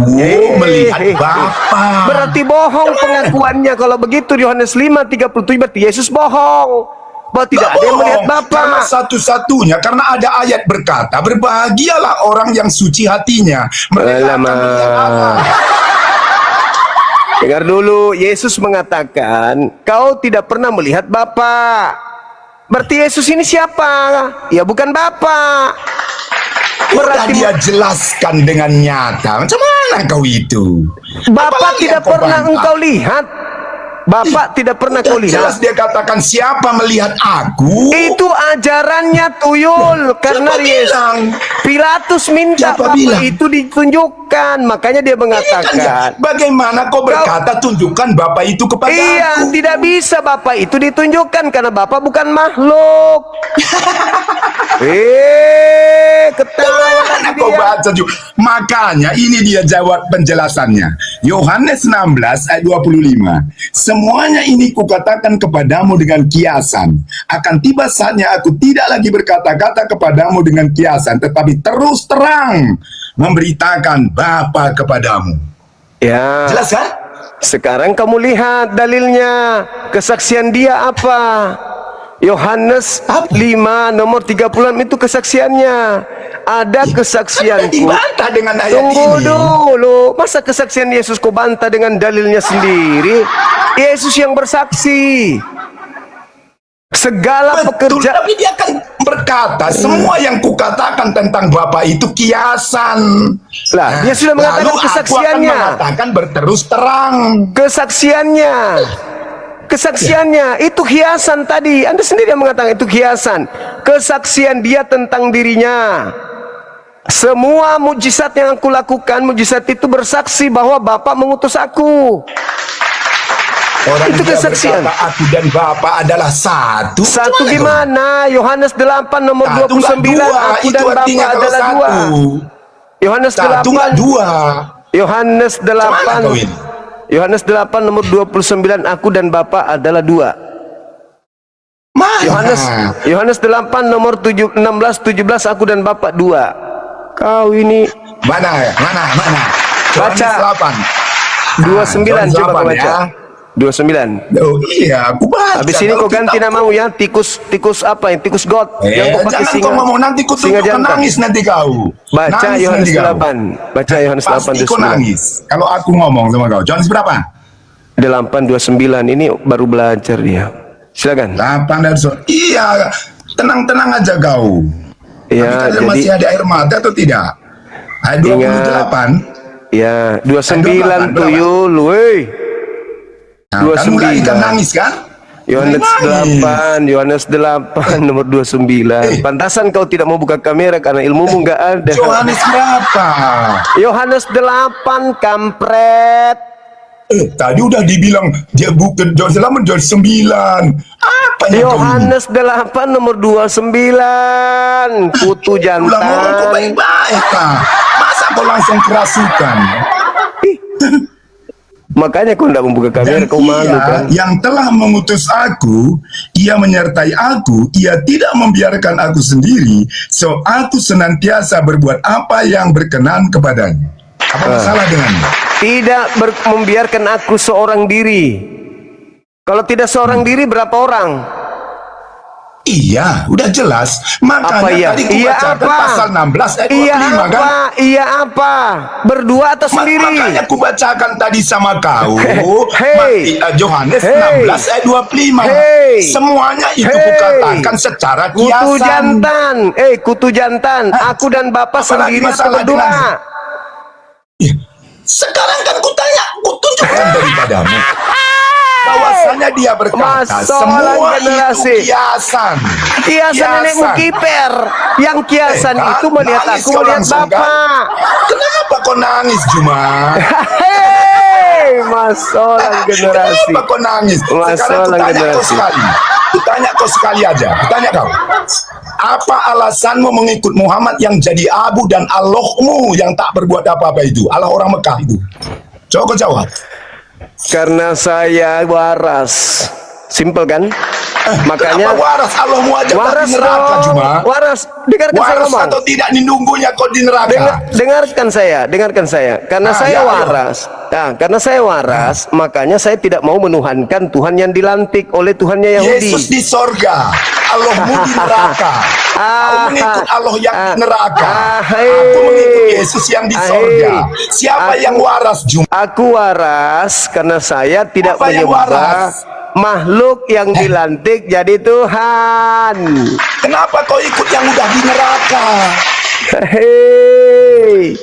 melihat Bapa. Berarti bohong pengakuannya. Kalau begitu Yohanes 5:37 berarti Yesus bohong. Bahwa tidak ada yang melihat Karena Bapa. satu-satunya, karena ada ayat berkata, berbahagialah orang yang suci hatinya. Mereka akan melihat Allah. Dengar dulu, Yesus mengatakan, kau tidak pernah melihat Bapa. Berarti Yesus ini siapa? Ya bukan Bapa. Udah dia jelaskan dengan nyata. Macam mana kau itu? Bapak Apalagi tidak yang kau pernah bantah? engkau lihat. Bapak tidak pernah kau Jelas lihat. dia katakan siapa melihat aku. Itu ajarannya tuyul. Karena siapa Yesus bilang? Pilatus minta Siapa Bapak bilang? itu ditunjukkan. Makanya dia mengatakan, Bagaimana kau berkata tunjukkan Bapa itu kepada iya, aku? tidak bisa Bapak itu ditunjukkan karena Bapak bukan makhluk. Ketawa Mana lagi kau dia. baca juga. Makanya ini dia jawab penjelasannya. Yohanes 16 ayat 25. Semuanya ini kukatakan kepadamu dengan kiasan. Akan tiba saatnya aku tidak lagi berkata-kata kepadamu dengan kiasan, tetapi terus terang memberitakan Bapa kepadamu. Ya. Jelas kan? Sekarang kamu lihat dalilnya. Kesaksian dia apa? Yohanes 5 nomor 36 itu kesaksiannya. Ada kesaksianku. Dibantah dengan ayat Tunggu ini. dulu. Masa kesaksian Yesus kau bantah dengan dalilnya sendiri? Yesus yang bersaksi. Segala Betul, pekerjaan. tapi dia akan berkata semua yang kukatakan tentang Bapa itu kiasan. Lah, dia sudah mengatakan lalu kesaksiannya. Aku akan mengatakan berterus terang. Kesaksiannya itu hiasan tadi. Anda sendiri yang mengatakan itu hiasan. Kesaksian dia tentang dirinya. Semua mujizat yang aku lakukan, mujizat itu bersaksi bahwa Bapa mengutus aku. Orang Itu dia kesaksian. berkata aku dan Bapa adalah satu. Satu Gimana kau? gimana? Yohanes 8 nomor Satu enggak 29, dua. aku Itu dan Bapa artinya kalau adalah satu. dua. Yohanes Satu enggak 8, dua. Yohanes Gimana kau ini? 8, Yohanes 8 nomor 29, aku dan Bapa adalah dua. Mana? Yohanes 8 nomor 16 17, aku dan Bapa dua. Kau ini Mana? Baca. Yohanes 8. 29, coba kau Yohanes 8 baca. ya. 29. Oh iya, aku baca. Habis ini Kalau kau ganti kita- namamu ya, tikus apa yang tikus God yang kau pakai jangan singa. kau ngomong nanti ku singa tunjuk jantan. nangis nanti kau. Baca Nangis Yohanes nanti kau. 8. Baca Yohanes 8 Pasti kau 29. nangis. Kalau aku ngomong sama kau. Yohanes berapa? 8:29 ini baru belajar dia. Silakan. 8 dan so. Iya, tenang-tenang aja kau. Ya, Tapi masih jadi ada air mata atau tidak? Ayat 28. ya 29 28, tuyul, woi. Nah, kamu lagi kan nangis kan? Yohanes Nangis. 8, Yohanes 8 nomor 29. Pantasan kau tidak mau buka kamera karena ilmumu enggak ada. Yohanes berapa? Yohanes 8, kampret. Tadi udah dibilang dia bukan Yohanes 8, Yohanes 9. Apa yang kau ini? Yohanes 8 nomor 29, kutu Ulang orang kau jantan. baik-baik lah. Masa kau langsung kerasukan? Makanya kau tidak membuka kamera, Dan kau malu ia kan? yang telah mengutus aku, ia menyertai aku, ia tidak membiarkan aku sendiri, so aku senantiasa berbuat apa yang berkenan kepadanya. Apa masalah dengannya? Tidak membiarkan aku seorang diri. Kalau tidak seorang diri berapa orang? Iya, udah jelas. Makanya Apa iya? tadi Iya kubacakan apa? pasal 16 ayat 25 Iya kan? apa? Iya apa? Berdua atau sendiri? Makanya kubacakan tadi sama kau. Hey. Yohanes Hey. 16 ayat 25. Hey. Semuanya itu Hey. kukatakan secara Kutu kiasan. jantan, kutu jantan. Aku dan Bapak Apalagi sendiri atau masalah berdua? dengan- Ih, sekarang kan kutanya, kutunjukkan daripadamu bahwasanya dia berkata Masalah semua generasi. itu kiasan. Kiasan nenekmu kiper. Yang kiasan itu melihat nangis aku kau melihat langsung, kan? Bapak. Kenapa kau nangis Juma? Hei, masalah generasi. Kenapa kau nangis? Sekarang Masalah kutanya kau generasi. sekali. Kutanya kau sekali aja. Kutanya kau. Apa alasanmu mengikut Muhammad yang jadi abu dan Allahmu yang tak berbuat apa-apa itu? Allah orang Mekah itu. Coba kau jawab. Karena saya waras. Simpel kan? Makanya Kenapa waras Allahmu aja tak waras di neraka dong. Juma? Waras. Dengarkan saya Waras ngomong. atau tidak nunggunya kau di neraka? Dengarkan saya. Karena saya ya, waras. Nah, karena saya waras, makanya saya tidak mau menuhankan Tuhan yang dilantik oleh Tuhannya Yahudi. Yesus di sorga, Allahmu di neraka. Kau mengikut Allah yang di neraka. Aku mengikut Yesus yang di sorga. Siapa yang waras Juma? Aku waras karena saya tidak Apa yang menyembah waras? makhluk yang dilantik jadi Tuhan. Kenapa kau ikut yang udah di neraka? Hei,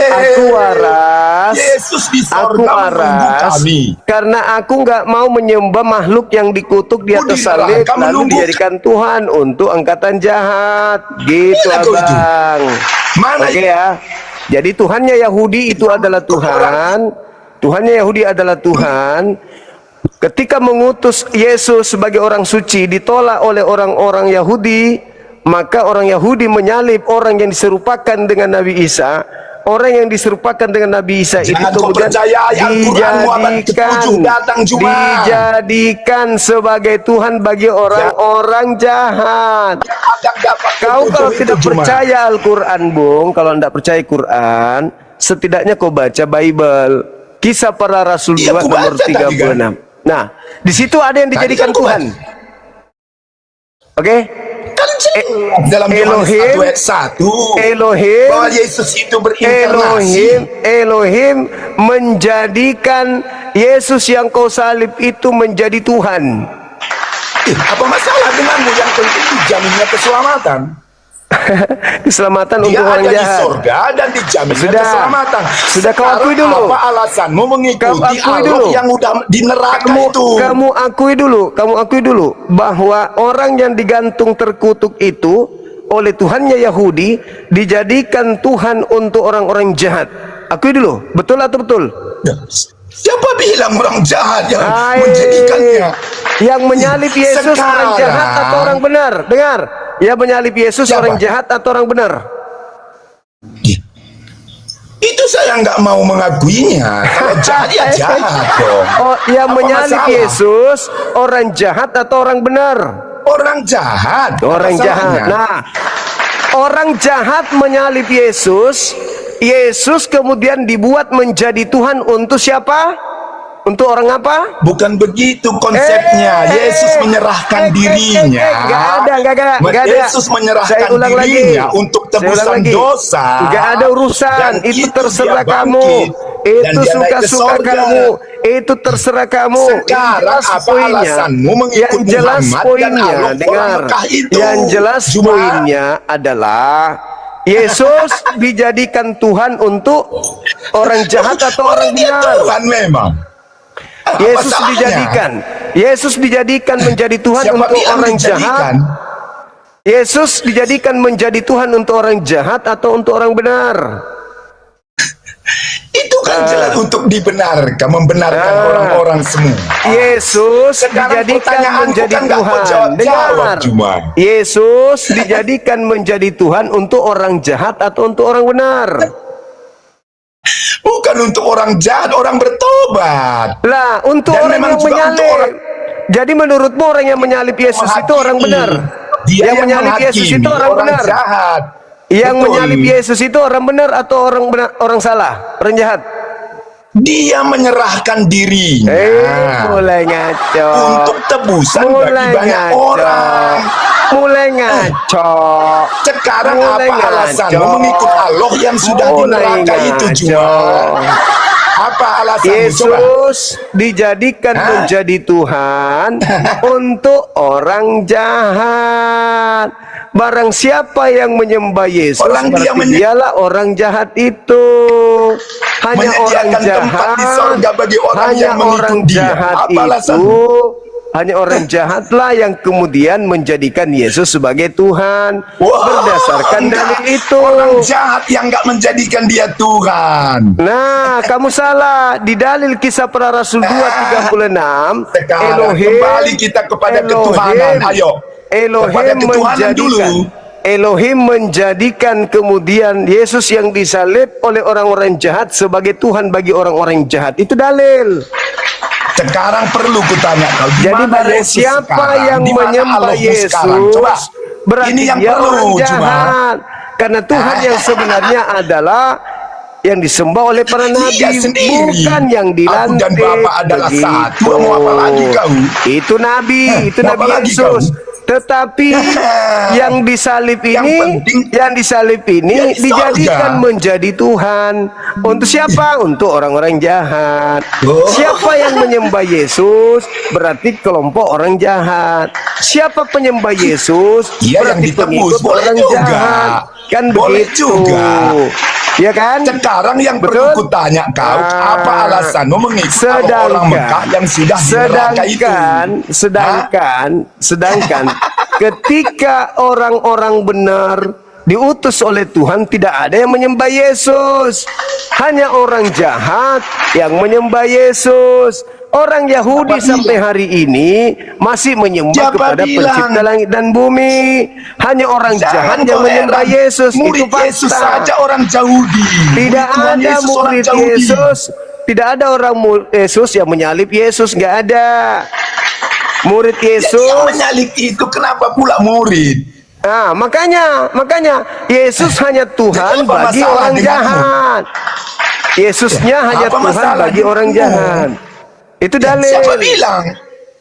aku waras. Yesus di Aku sorga menunggu waras kami. karena aku nggak mau menyembah makhluk yang dikutuk di Kau atas di salib neraka lalu menunggu. dijadikan Tuhan untuk angkatan jahat. Gitu Mana kau itu? abang. Mana Oke itu? ya. Jadi Tuhannya Yahudi itu adalah Tuhan. Tuhannya Yahudi adalah Tuhan. Ketika mengutus Yesus sebagai orang suci ditolak oleh orang-orang Yahudi, maka orang Yahudi menyalib orang yang diserupakan dengan Nabi Isa. Orang yang diserupakan dengan Nabi Isa itu Jangan kau kemudian percaya Al-Quranmu abad ke-7 datang Juma. dijadikan sebagai Tuhan bagi orang-orang jahat. Akan dapat Kau kalau petunjuk tidak itu, Juma. percaya Al-Quran, Bung, kalau tidak percaya Quran, setidaknya kau baca Bible. Kisah para Rasul Iya, 2 aku nomor baca tadi, 36. Nah, di situ ada yang dijadikan Tadi kan aku Tuhan. Oke? Kan jelas dalam Yohanes Elohim, 1 ayat 1 Elohim, bahwa Yesus itu berinkarnasi. Elohim menjadikan Yesus yang kau salib itu menjadi Tuhan. Apa masalah denganmu? Yang penting dijaminnya keselamatan. Keselamatan Dia untuk orang ada di jahat. sorga dan dijaminnya Sudah. keselamatan. Sudah kau akui Sekarang dulu. Apa alasanmu Kau mengikuti akui Allah dulu. yang udah di neraka itu? Kamu akui dulu bahwa orang yang digantung terkutuk itu oleh Tuhannya Yahudi dijadikan Tuhan untuk orang-orang jahat. Akui dulu, betul atau betul? Ya, Siapa bilang orang jahat yang Hai, menjadikannya? yang menyalib Yesus orang Sekarang- jahat atau orang benar? Dengar, yang menyalib Yesus Siapa? orang jahat atau orang benar? Itu saya nggak mau mengakuinya. Kalau jahat ya jahat dong. Oh, yang Apa menyalib masalah? Yesus orang jahat atau orang benar? Orang jahat. Orang Apa jahat. salahnya? Nah, orang jahat menyalib Yesus. Yesus kemudian dibuat menjadi Tuhan untuk siapa? Untuk orang apa? Bukan begitu konsepnya. Yesus menyerahkan dirinya. Enggak ada. Yesus menyerahkan Saya ulang dirinya lagi. untuk Saya ulang tebusan lagi. dosa. Enggak ada urusan. Dan Itu itu terserah dia kamu. bangkit. Dan Itu dia naik ke suka-suka sorga. kamu. Itu terserah kamu. Sekarang Yang jelas apa poinnya. alasanmu mengikut Yang jelas Muhammad dan poinnya, Allah orang dengar. Mekah itu? Yang jelas Cuma- poinnya adalah Yesus dijadikan Tuhan untuk orang jahat atau orang dia benar. Tuhan memang. Apa Yesus salahnya? dijadikan menjadi Tuhan Siapa untuk bilang orang dijadikan? jahat. Yesus dijadikan menjadi Tuhan untuk orang jahat atau untuk orang benar? Itu kan jelas untuk dibenarkan, membenarkan orang-orang semua. Yesus Sekarang dijadikan pertanyaanku menjadi kan nggak kau Tuhan. jawab-jawab Dengar. cuma. Yesus dijadikan menjadi Tuhan untuk orang jahat atau untuk orang benar? Bukan untuk orang jahat, orang bertobat. Lah, untuk Dan orang memang yang juga untuk menyalib. orang- Jadi menurutmu orang yang menyalib Yesus itu orang benar? Dia yang menyalib Yesus itu orang benar? jahat. Yang Betul. menyalib Yesus itu orang benar atau orang benar, orang salah, orang jahat? Dia menyerahkan dirinya Mulai ngaco. untuk tebusan Mulai bagi banyak ngaco. orang. Mulai ngaco. Sekarang Mulai apa alasanmu ngaco. mengikut Allah yang sudah di Mulai neraka itu ngaco. cuma? Apa alasanmu? Coba. Yesus dijadikan menjadi Tuhan untuk orang jahat. Barang siapa yang menyembah Yesus, Orang dia berarti dialah orang jahat itu. Hanya orang Menyediakan tempat di jahat, sorga bagi orang hanya yang mengikut orang dia. jahat Apa itu, alasanmu? hanya orang jahatlah yang kemudian menjadikan Yesus sebagai Tuhan. Wah, Berdasarkan enggak. dalil itu. Orang jahat yang nggak menjadikan dia Tuhan. Nah, kamu salah. Di dalil Kisah Para Rasul 2:36, Sekarang kembali kita kepada ketuhanan. Ayo. Kepada ketuhanan dulu. Elohim menjadikan kemudian Yesus yang disalib oleh orang-orang jahat sebagai Tuhan bagi orang-orang jahat. Itu dalil. Sekarang perlu kutanya kau. Di Jadi mana barang Yesus siapa sekarang? yang Di mana menyembah Allahmu Yesus, sekarang? Coba. berarti Ini yang dia perlu orang cuma. jahat. Karena Tuhan yang sebenarnya adalah yang disembah oleh para nabi, Dia sendiri. bukan yang dilantik. Aku dan Bapa adalah satu. Mau apa lagi kau? Itu nabi, itu mau Nabi apa lagi Yesus. kau? Tetapi yang disalib Yang ini, penting yang dia di dijadikan sorga. menjadi Tuhan. Untuk siapa? Untuk orang-orang jahat. Oh. Siapa yang menyembah Yesus berarti kelompok orang jahat. Siapa penyembah Yesus Dia yang berarti ditebus. pengikut Boleh orang juga. jahat. Kan Boleh begitu. juga. Ya kan? Sekarang yang Betul? perlu kutanya kau, apa alasanmu mengikut orang Mekah yang sudah di neraka itu? Sedangkan ketika orang-orang benar diutus oleh Tuhan, tidak ada yang menyembah Yesus. Hanya orang jahat yang menyembah Yesus. Orang Yahudi sampai hari ini masih menyembah Siapa kepada bilang? pencipta langit dan bumi. Hanya orang jahat yang menyembah Yesus. Murid Itu fakta. Yesus saja orang Yahudi. Tidak Tuhan ada Yesus orang murid Yahudi. Yesus. Tidak ada orang Yesus yang menyalib Yesus. Nggak ada. Murid Jadi yang Yesus. menyalib itu kenapa pula murid? Nah, makanya Yesus hanya Tuhan Apa bagi masalah orang denganmu? jahat. Yesusnya hanya apa Tuhan masalah bagi orang denganmu? jahat. Itu dalil. Siapa bilang?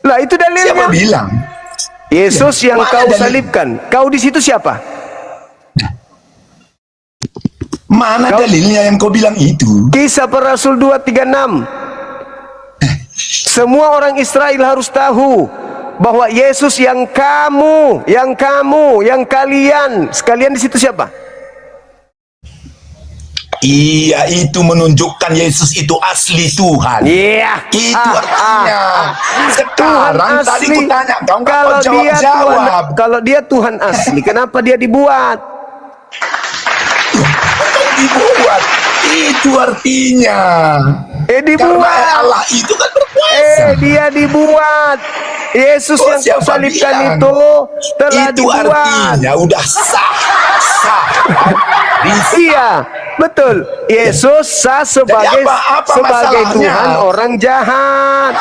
Lah itu Siapa dalilnya. bilang? Yesus yang Mana kau dalil? salibkan. Kau di situ siapa? Mana dalilnya yang kau bilang itu? Kisah Para Rasul 2:36. Semua orang Israel harus tahu bahwa Yesus yang kalian, sekalian di situ siapa? Iya, itu menunjukkan Yesus itu asli Tuhan. Iya. Itu artinya. Sekarang tadi ku tanya kau nggak Kalau kau dia jawab. Tuhan, kalau dia Tuhan asli, kenapa dia dibuat? Dibuat. Itu artinya. Karena Dibuat. Allah itu kan berkuasa. Dia dibuat. Yesus Oh, yang kau siapa salibkan bilang? itu telah Itu dibuat. artinya udah sah. Iya, betul. Yesus sah sebagai apa sebagai masalahnya? Tuhan orang jahat.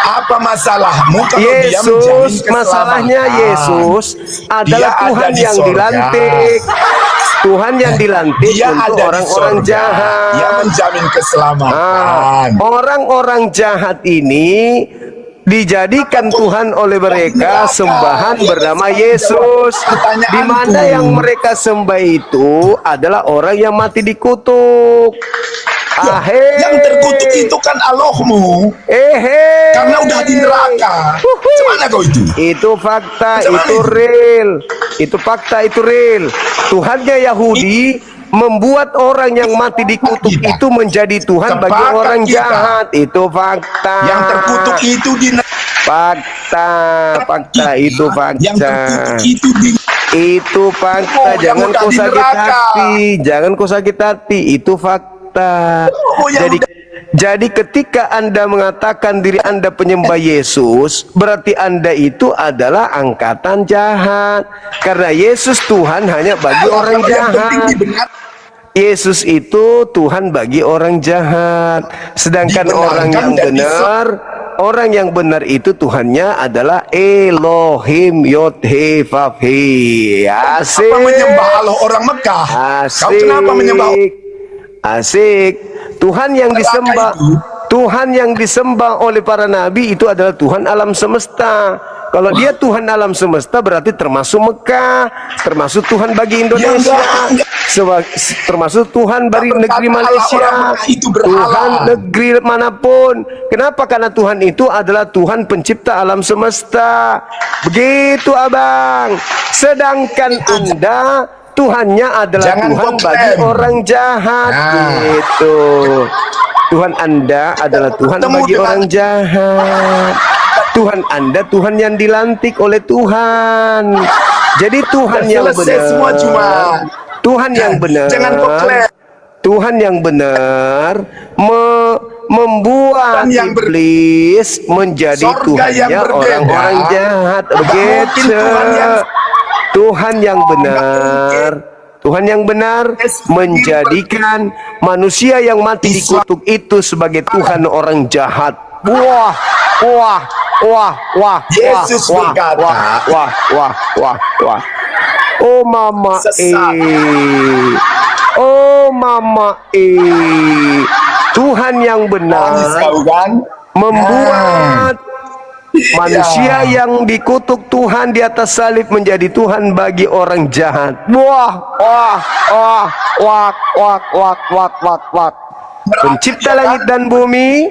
Apa masalahmu kalau dia menjamin Yesus, keselamatan? masalahnya Yesus adalah Dia Tuhan ada di yang sorga. dilantik. Tuhan yang dilantik Dia untuk ada di orang-orang sorga. jahat. Dia menjamin keselamatan. Orang-orang jahat ini dijadikan Tuhan oleh mereka sembahan bernama Yesus. Di mana yang mereka sembah itu adalah orang yang mati dikutuk. Yang terkutuk itu kan Allahmu. Karena udah di neraka. Gimana kau itu? Itu fakta, Macam mana itu itu? real. Itu fakta, itu real. Tuhannya Yahudi membuat orang yang mati dikutuk Kita. itu menjadi Tuhan bagi Sepakat orang kita. jahat. Itu fakta. Yang terkutuk itu di Fakta, itu fakta. Yang terkutuk itu di Itu fakta. Oh, yang Jangan udah kau di sakit neraka. hati. Jangan kau sakit hati. Itu fakta. Oh, yang Jadi ketika Anda mengatakan diri Anda penyembah Yesus, berarti Anda itu adalah angkatan jahat. Karena Yesus Tuhan hanya bagi orang Kalau yang penting jahat. dibenar, Yesus itu Tuhan bagi orang jahat. Sedangkan Dibenarkan orang yang dan benar, orang yang benar itu Tuhannya adalah Elohim Yod-He Vav-He. Asik. apa menyembah Allah orang Mekah? Kau kenapa menyembah Asik. Tuhan yang disembah, Tuhan yang disembah oleh para nabi itu adalah Tuhan alam semesta. Kalau dia Tuhan alam semesta berarti termasuk Mekah, termasuk Tuhan bagi Indonesia, termasuk Tuhan bagi negeri Malaysia, Tuhan negeri manapun. Kenapa? Karena Tuhan itu adalah Tuhan pencipta alam semesta. Begitu abang. Sedangkan Anda Tuhannya adalah Jangan Tuhan komplain. bagi orang jahat. Gitu. Tuhan Anda adalah Tuhan Ketemu bagi dengan- orang jahat. Tuhan Anda Tuhan yang dilantik oleh Tuhan. Jadi Tuhan yang Selesai benar. semua cuma. Tuhan yang benar. Jangan komplain. Tuhan yang benar membuat Tuhan yang iblis menjadi Sorga yang Tuhannya berbeda. orang-orang jahat. Nggak mungkin Begitu. Tuhan yang- Tuhan yang benar menjadikan manusia yang mati dikutuk itu sebagai Tuhan orang jahat. Wah. Yesus berkata, Wah. Oh mama Sesat. Oh mama Tuhan yang benar Tahu kan? membuat manusia yang dikutuk Tuhan di atas salib menjadi Tuhan bagi orang jahat. Wah. Pencipta langit dan bumi,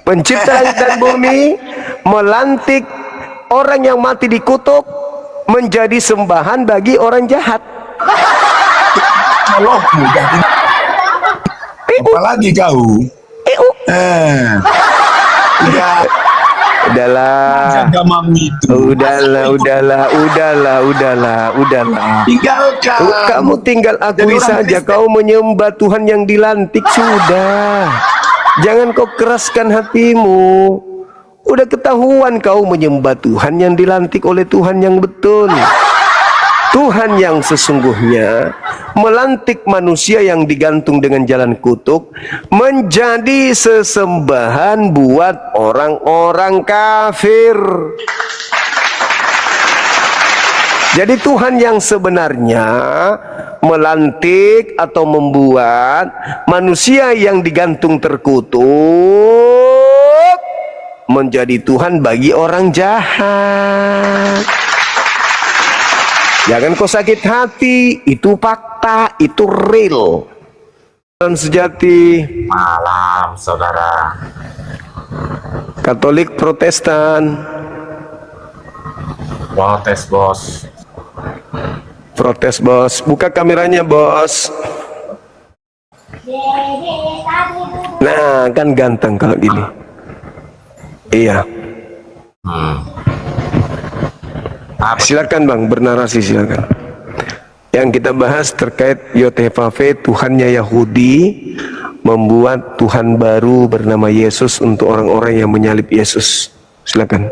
pencipta langit dan bumi melantik orang yang mati dikutuk menjadi sembahan bagi orang jahat. Allah mudah. Apalagi kau? Ya, Udahlah. jaga mami itu. Udahlah. Tinggalkan. Kamu tinggal akui Jadi orang saja Kristen. kau menyembah Tuhan yang dilantik sudah. Jangan kau keraskan hatimu. Udah ketahuan kau menyembah Tuhan yang dilantik oleh Tuhan yang betul. Tuhan yang sesungguhnya melantik manusia yang digantung dengan jalan kutuk menjadi sesembahan buat orang-orang kafir. Jadi Tuhan yang sebenarnya melantik atau membuat manusia yang digantung terkutuk menjadi Tuhan bagi orang jahat. Jangan kau sakit hati, itu fakta, itu real. Dan sejati, Malam, saudara. Katolik Protestan, Protes, bos. protes bos. Buka kameranya bos. Nah, kan ganteng kalau gini. Iya. Apa? Silakan bang, bernarasi silakan. Yang kita bahas terkait Yod-He-Vav-He, Tuhannya Yahudi, membuat Tuhan baru bernama Yesus untuk orang-orang yang menyalib Yesus. Silakan.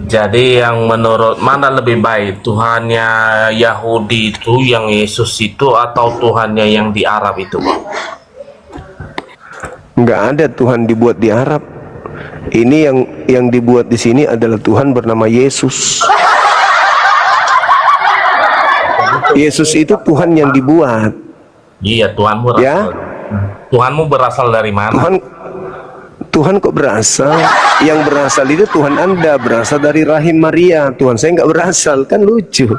Jadi yang menurut mana lebih baik, Tuhannya Yahudi itu yang Yesus itu atau Tuhannya yang di Arab itu, Bang? Nggak ada Tuhan dibuat di Arab. Ini yang dibuat di sini adalah Tuhan bernama Yesus. Yesus itu Tuhan yang dibuat. Iya, Tuhanmu berasal. Ya. Tuhanmu berasal dari mana? Tuhan kok berasal? Yang berasal itu Tuhan Anda, berasal dari rahim Maria. Tuhan saya nggak berasal, kan lucu.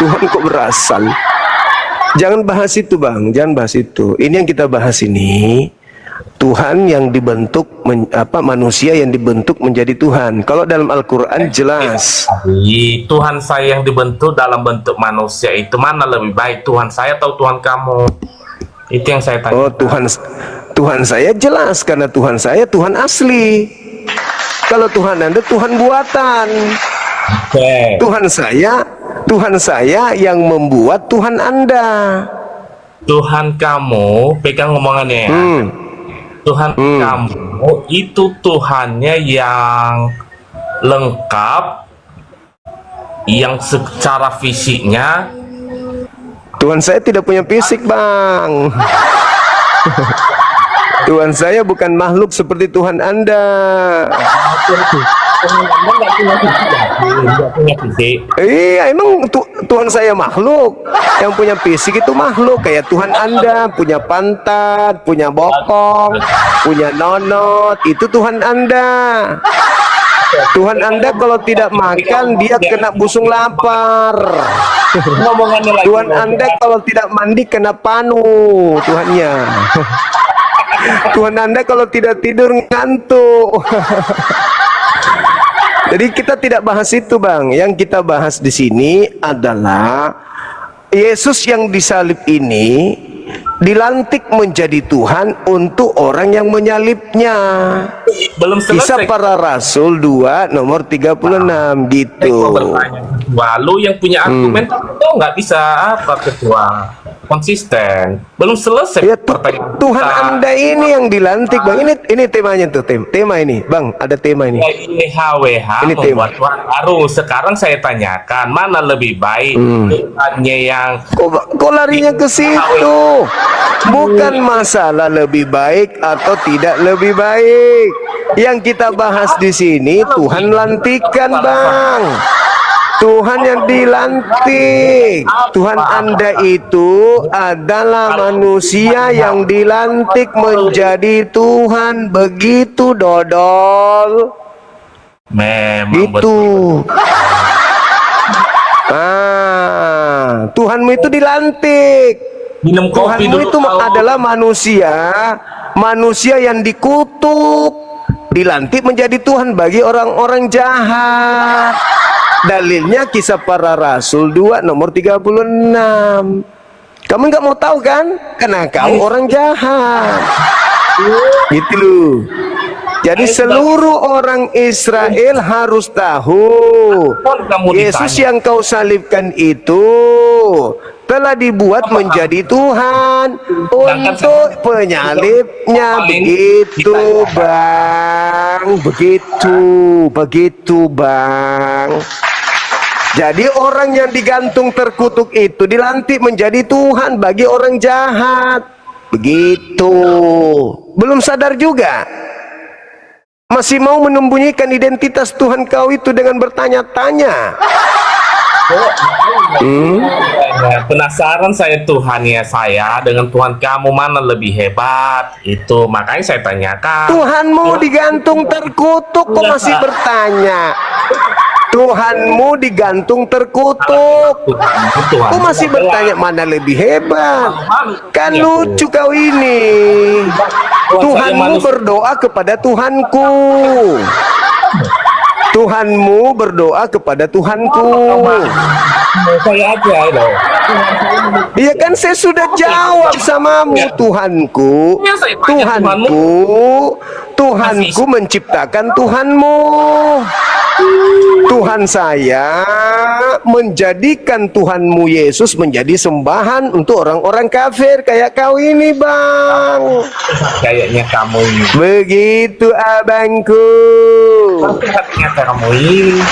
Tuhan kok berasal? Jangan bahas itu, Bang. Jangan bahas itu. Ini yang kita bahas ini. Tuhan yang dibentuk, manusia yang dibentuk menjadi Tuhan. Kalau dalam Al-Quran jelas. Tuhan saya yang dibentuk dalam bentuk manusia itu mana lebih baik, Tuhan saya atau Tuhan kamu? Itu yang saya tanya. Oh, Tuhan saya jelas, karena Tuhan saya Tuhan asli. Kalau Tuhan Anda Tuhan buatan. Okay. Tuhan saya yang membuat Tuhan Anda. Tuhan kamu, pegang ngomongannya ya. Tuhan kamu itu Tuhannya yang lengkap, yang secara fisiknya. Tuhan saya tidak punya fisik, Bang. Tuhan saya bukan makhluk seperti Tuhan Anda. Iya, emang Tuhan saya makhluk. Yang punya fisik itu makhluk. Kayak Tuhan Anda punya pantat, punya bokong, punya nonot. Itu Tuhan Anda. Tuhan Anda kalau tidak makan dia kena busung lapar. Tuhan Anda kalau tidak mandi kena panu Tuhannya. Tuhan Anda kalau tidak tidur ngantuk. Jadi kita tidak bahas itu, Bang. Yang kita bahas di sini adalah Yesus yang disalib ini dilantik menjadi Tuhan untuk orang yang menyalibnya. Belum Kisah selesai. Para Rasul 2 nomor 36 gitu. Lalu yang punya argumen itu nggak bisa apa ketua konsisten. Belum selesai Ya, pertanyaan Tuhan kita. Anda ini yang dilantik, Bang. Ini temanya tuh, tema ini, Bang. Ada tema ini. Ini HWH Ini membuat Tuhan baru. Sekarang saya tanyakan mana lebih baik, Tuhannya yang Kok larinya ke situ? Bukan masalah lebih baik atau tidak lebih baik. Yang kita bahas di sini Tuhan lantikan, Bang. Tuhan yang dilantik. Tuhan Anda itu adalah manusia yang dilantik menjadi Tuhan. Begitu, dodol. memang Gitu. betul. Tuhanmu itu dilantik. Minum kopi Tuhanmu dulu. itu adalah manusia yang dikutuk, dilantik menjadi Tuhan bagi orang-orang jahat. Dalilnya Kisah Para Rasul 2 nomor 36. Kamu nggak mau tahu kan? Karena kau orang jahat. Gitu loh. Jadi seluruh orang Israel harus tahu Yesus yang kau salibkan itu telah dibuat menjadi Tuhan untuk penyalibnya. Begitu, Bang. Begitu, Bang. Jadi orang yang digantung terkutuk itu dilantik menjadi Tuhan bagi orang jahat. Begitu. Belum sadar juga. Masih mau menyembunyikan identitas Tuhan kau itu dengan bertanya-tanya. Penasaran saya Tuhannya saya dengan Tuhan kamu mana lebih hebat. Itu makanya saya tanyakan. Tuhanmu digantung terkutuk, kok masih bertanya? Tuhanmu digantung terkutuk, kok masih bertanya mana lebih hebat? Kan lucu kau ini. Tuhanmu berdoa kepada Tuhanku. Tuhanmu berdoa kepada Tuhanku. Saya aja loh. Iya kan saya sudah jawab samamu, Tuhanku, Ya, saya tanya Tuhanku menciptakan Tuhanmu. Tuhan saya menjadikan Tuhanmu Yesus menjadi sembahan untuk orang-orang kafir kayak kau ini, Bang. Kayaknya kamu ini. Begitu abangku. Kayaknya kamu ini.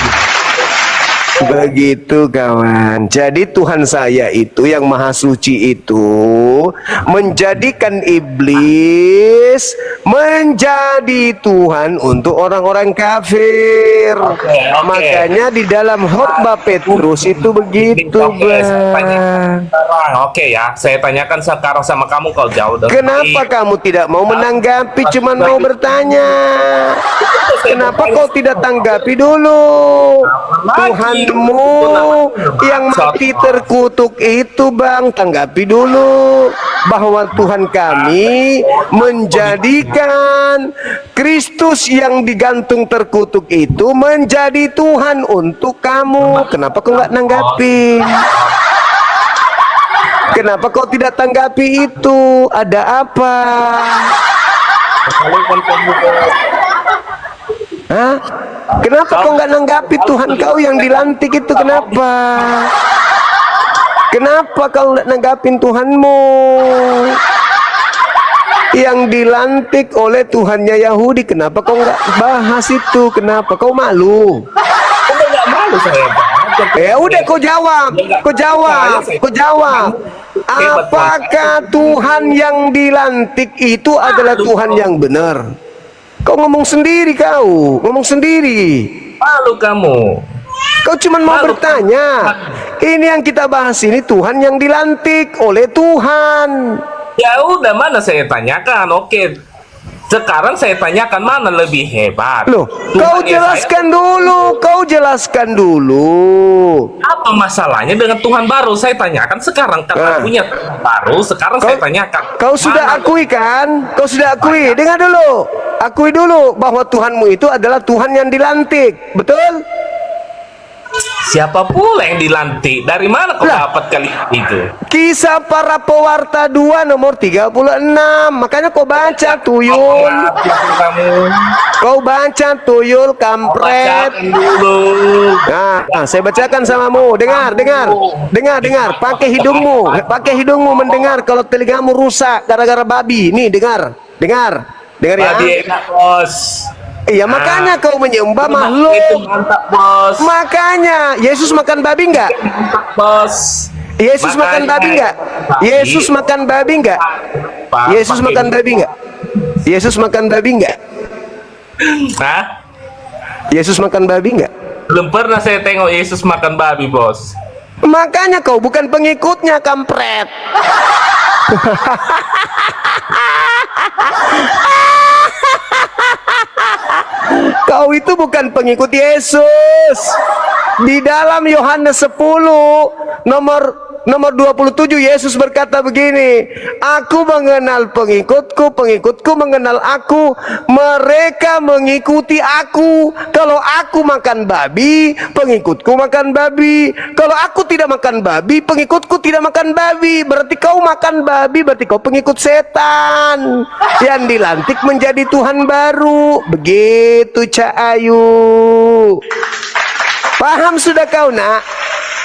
Begitu kawan. Jadi Tuhan saya itu yang maha suci itu menjadikan iblis menjadi Tuhan untuk orang-orang kafir. Oke. Makanya di dalam khotbah Petrus itu begitu, Bang. Oke ya, saya tanyakan sekarang sama kamu, kau jauh dari. Kenapa kamu tidak mau menanggapi, cuman mau bertanya? Kenapa kau tidak tanggapi dulu? Tuhanmu yang mati terkutuk itu, Bang, tanggapi dulu bahwa Tuhan kami menjadikan Kristus yang digantung terkutuk itu menjadi Tuhan untuk kamu. Kenapa kau nggak nanggapi? Kenapa kau tidak tanggapi itu? Ada apa? Hah? Kenapa kau nggak nanggapi Tuhan kau yang dilantik itu? Kenapa? Kenapa kau nggak nanggapin Tuhanmu yang dilantik oleh Tuhannya Yahudi? Kenapa kau nggak bahas itu? Kenapa kau malu? Nggak malu saya, Bang. Ya udah, kau jawab. Apakah Tuhan yang dilantik itu adalah Tuhan yang benar? Kau ngomong sendiri, ngomong sendiri. Malu kamu. Kau cuma mau bertanya. Ini yang kita bahas ini Tuhan yang dilantik oleh Tuhan. Ya udah, mana saya tanyakan. Oke. Sekarang saya tanyakan mana lebih hebat. Loh, kau jelaskan dulu. Apa masalahnya dengan Tuhan baru? Saya tanyakan sekarang karena punya Tuhan baru. Sekarang saya tanyakan. Kau sudah akui kan? Kau sudah akui. Dengar dulu. Akui dulu bahwa Tuhanmu itu adalah Tuhan yang dilantik. Betul? Siapa pula yang dilantik? Dari mana kau dapat kalimat itu? Kisah Para Pewarta 2 nomor 36. Makanya kau baca, tuyul. Kau baca, tuyul, kampret. Nah, saya bacakan samamu. Dengar. Pakai hidungmu mendengar. Kalau telingamu rusak gara-gara babi. Nih, dengar ya. Babi enak, bos. Iya, makanya kau menyembah makhluk. Itu mantap, bos. Makanya Yesus makan babi enggak? Mantap, bos. Yesus makan babi enggak? Yesus makan babi enggak? Yesus makan babi enggak? Yesus makan babi enggak? Hah? Yesus makan babi enggak? Belum pernah saya tengok Yesus makan babi, bos. Makanya kau bukan pengikutnya, kampret. Kau itu bukan pengikut Yesus. Di dalam Yohanes 10 nomor 27 Yesus berkata begini, aku mengenal pengikutku, pengikutku mengenal aku, mereka mengikuti aku. Kalau aku makan babi, pengikutku makan babi. Kalau aku tidak makan babi, pengikutku tidak makan babi. Berarti kau makan babi, berarti kau pengikut setan yang dilantik menjadi Tuhan baru. Begitu, Cak Ayu. Paham sudah kau, nak?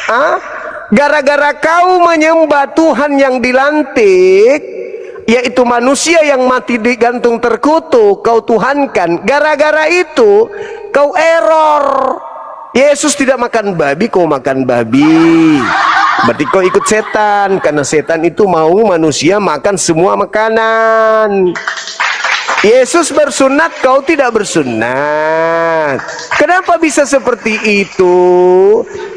Hah? Gara-gara kau menyembah Tuhan yang dilantik, yaitu manusia yang mati digantung terkutuk, kau tuhankan. Gara-gara itu kau error. Yesus tidak makan babi, kau makan babi. Berarti kau ikut setan, karena setan itu mau manusia makan semua makanan. Yesus bersunat, kau tidak bersunat. Kenapa bisa seperti itu?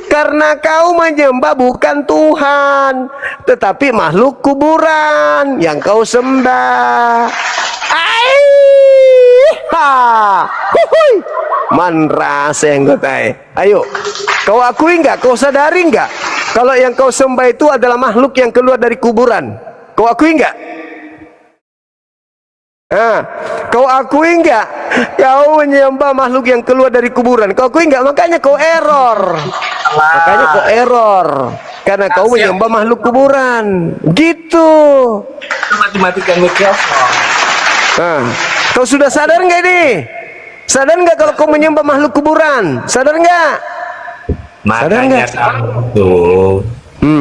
Karena kau menyembah bukan Tuhan, tetapi makhluk kuburan yang kau sembah. Manras yang ayo, kau akui nggak? Kau sadari nggak? Kalau yang kau sembah itu adalah makhluk yang keluar dari kuburan. Kau akui nggak? Nah, kau akui enggak? Kau menyembah makhluk yang keluar dari kuburan. Kau akui enggak? Makanya kau error. Makanya kau error. Karena kau menyembah makhluk kuburan. Gitu. Matematika mikrofon. Nah, kau sudah sadar enggak ini? Sadar enggak kalau kau menyembah makhluk kuburan? Sadar enggak? Makanya kamu tuh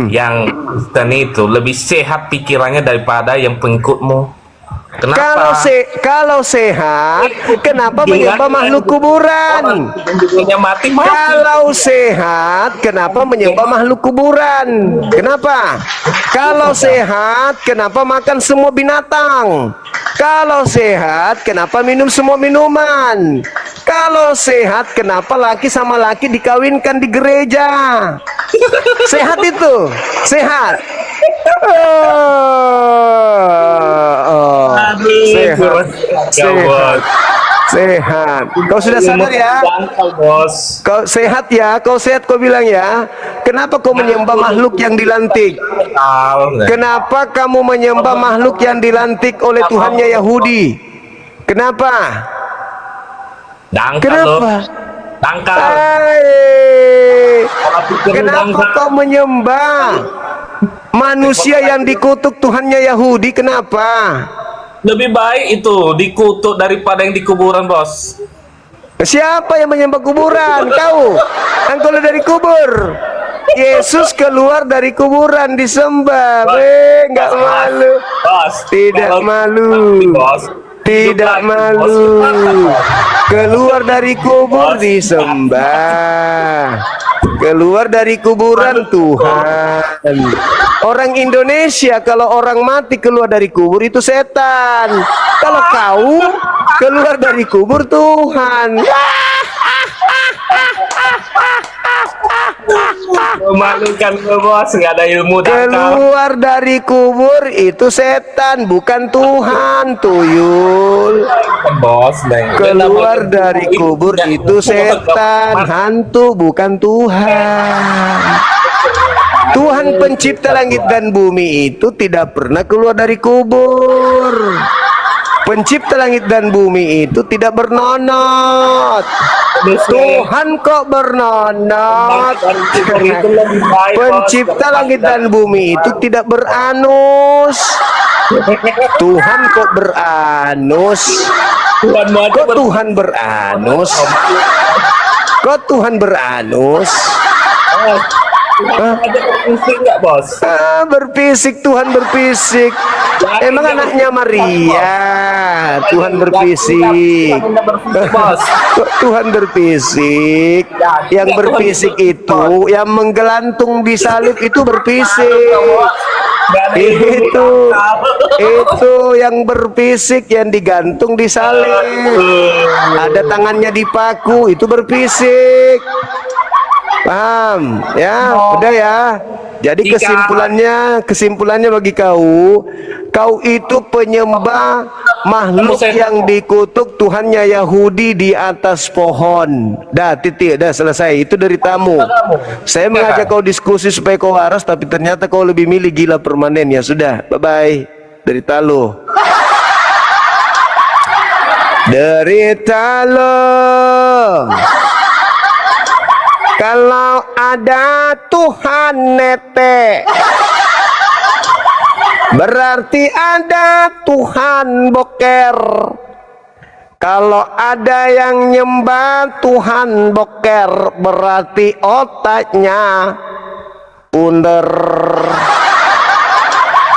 yang Kristen itu lebih sehat pikirannya daripada yang pengikutmu. Kenapa? Kalau sehat, kenapa menyembah makhluk kuburan? Mati. Kalau sehat, kenapa menyembah makhluk kuburan? Kenapa? Kalau sehat, kenapa makan semua binatang? Kalau sehat, kenapa minum semua minuman? Kalau sehat, kenapa laki sama laki dikawinkan di gereja? Sehat itu, sehat. Sehat. Kau sudah sadar ya? Kau sehat ya? Kau sehat kau bilang ya? Kenapa kau menyembah makhluk yang dilantik? Kenapa kamu menyembah makhluk yang dilantik oleh Tuhannya Yahudi? Kenapa? Kenapa? Kenapa kau menyembah manusia yang dikutuk Tuhannya Yahudi? Kenapa? Lebih baik itu dikutuk daripada yang di kuburan, bos. Siapa yang menyembah kuburan? Kau. Kan keluar dari kubur. Yesus keluar dari kuburan disembah. Nggak malu. Bos, tidak malu. Bos. Tidak malu. Keluar dari kubur disembah. Keluar dari kuburan Tuhan. Orang Indonesia kalau orang mati keluar dari kubur itu setan. Kalau kau keluar dari kubur Tuhan. Memalukan bos, nggak ada ilmu dangkal. Keluar dari kubur itu setan, bukan Tuhan, tuyul. Bos, keluar dari kubur itu setan, hantu, bukan Tuhan. Tuhan pencipta langit dan bumi itu tidak pernah keluar dari kubur. Pencipta langit dan bumi itu tidak bernonot. Tuhan kok bernonot. Pencipta langit dan bumi itu tidak beranus. Tuhan kok beranus. Kok Tuhan beranus? Kok Tuhan beranus? Berfisik nggak, bos? Berfisik, Tuhan berfisik. Emang anaknya Maria. Tuhan berfisik. Tuhan berfisik. Yang berfisik itu, yang menggelantung di salib itu berfisik. Itu yang berfisik, yang digantung di salib. Ada tangannya dipaku, itu berfisik. Paham ya? Udah ya. Jadi kesimpulannya bagi kau itu penyembah makhluk yang dikutuk Tuhannya Yahudi di atas pohon. Dah, titik, dah selesai. Itu dari tamu. Saya mengajak kau diskusi supaya kau waras, tapi ternyata kau lebih milih gila permanen. Ya sudah, bye bye. Derita lo. Derita lo. Kalau ada Tuhan nete, berarti ada Tuhan boker. Kalau ada yang nyembah Tuhan boker, berarti otaknya punder.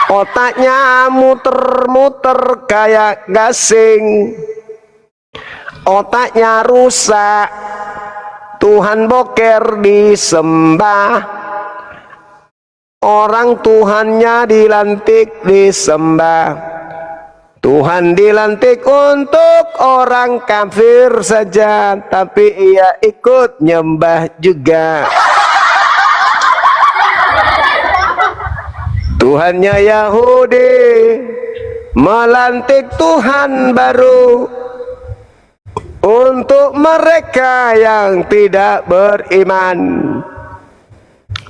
Otaknya muter-muter kayak gasing. Otaknya rusak. Tuhan boker disembah, orang Tuhannya dilantik disembah. Tuhan dilantik untuk orang kafir saja, tapi ia ikut nyembah juga. Tuhannya Yahudi melantik Tuhan baru untuk mereka yang tidak beriman.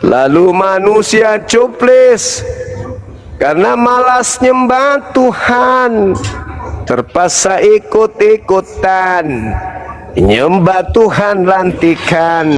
Lalu manusia cuplis karena malas nyembah Tuhan, terpaksa ikut-ikutan nyembah Tuhan lantikan.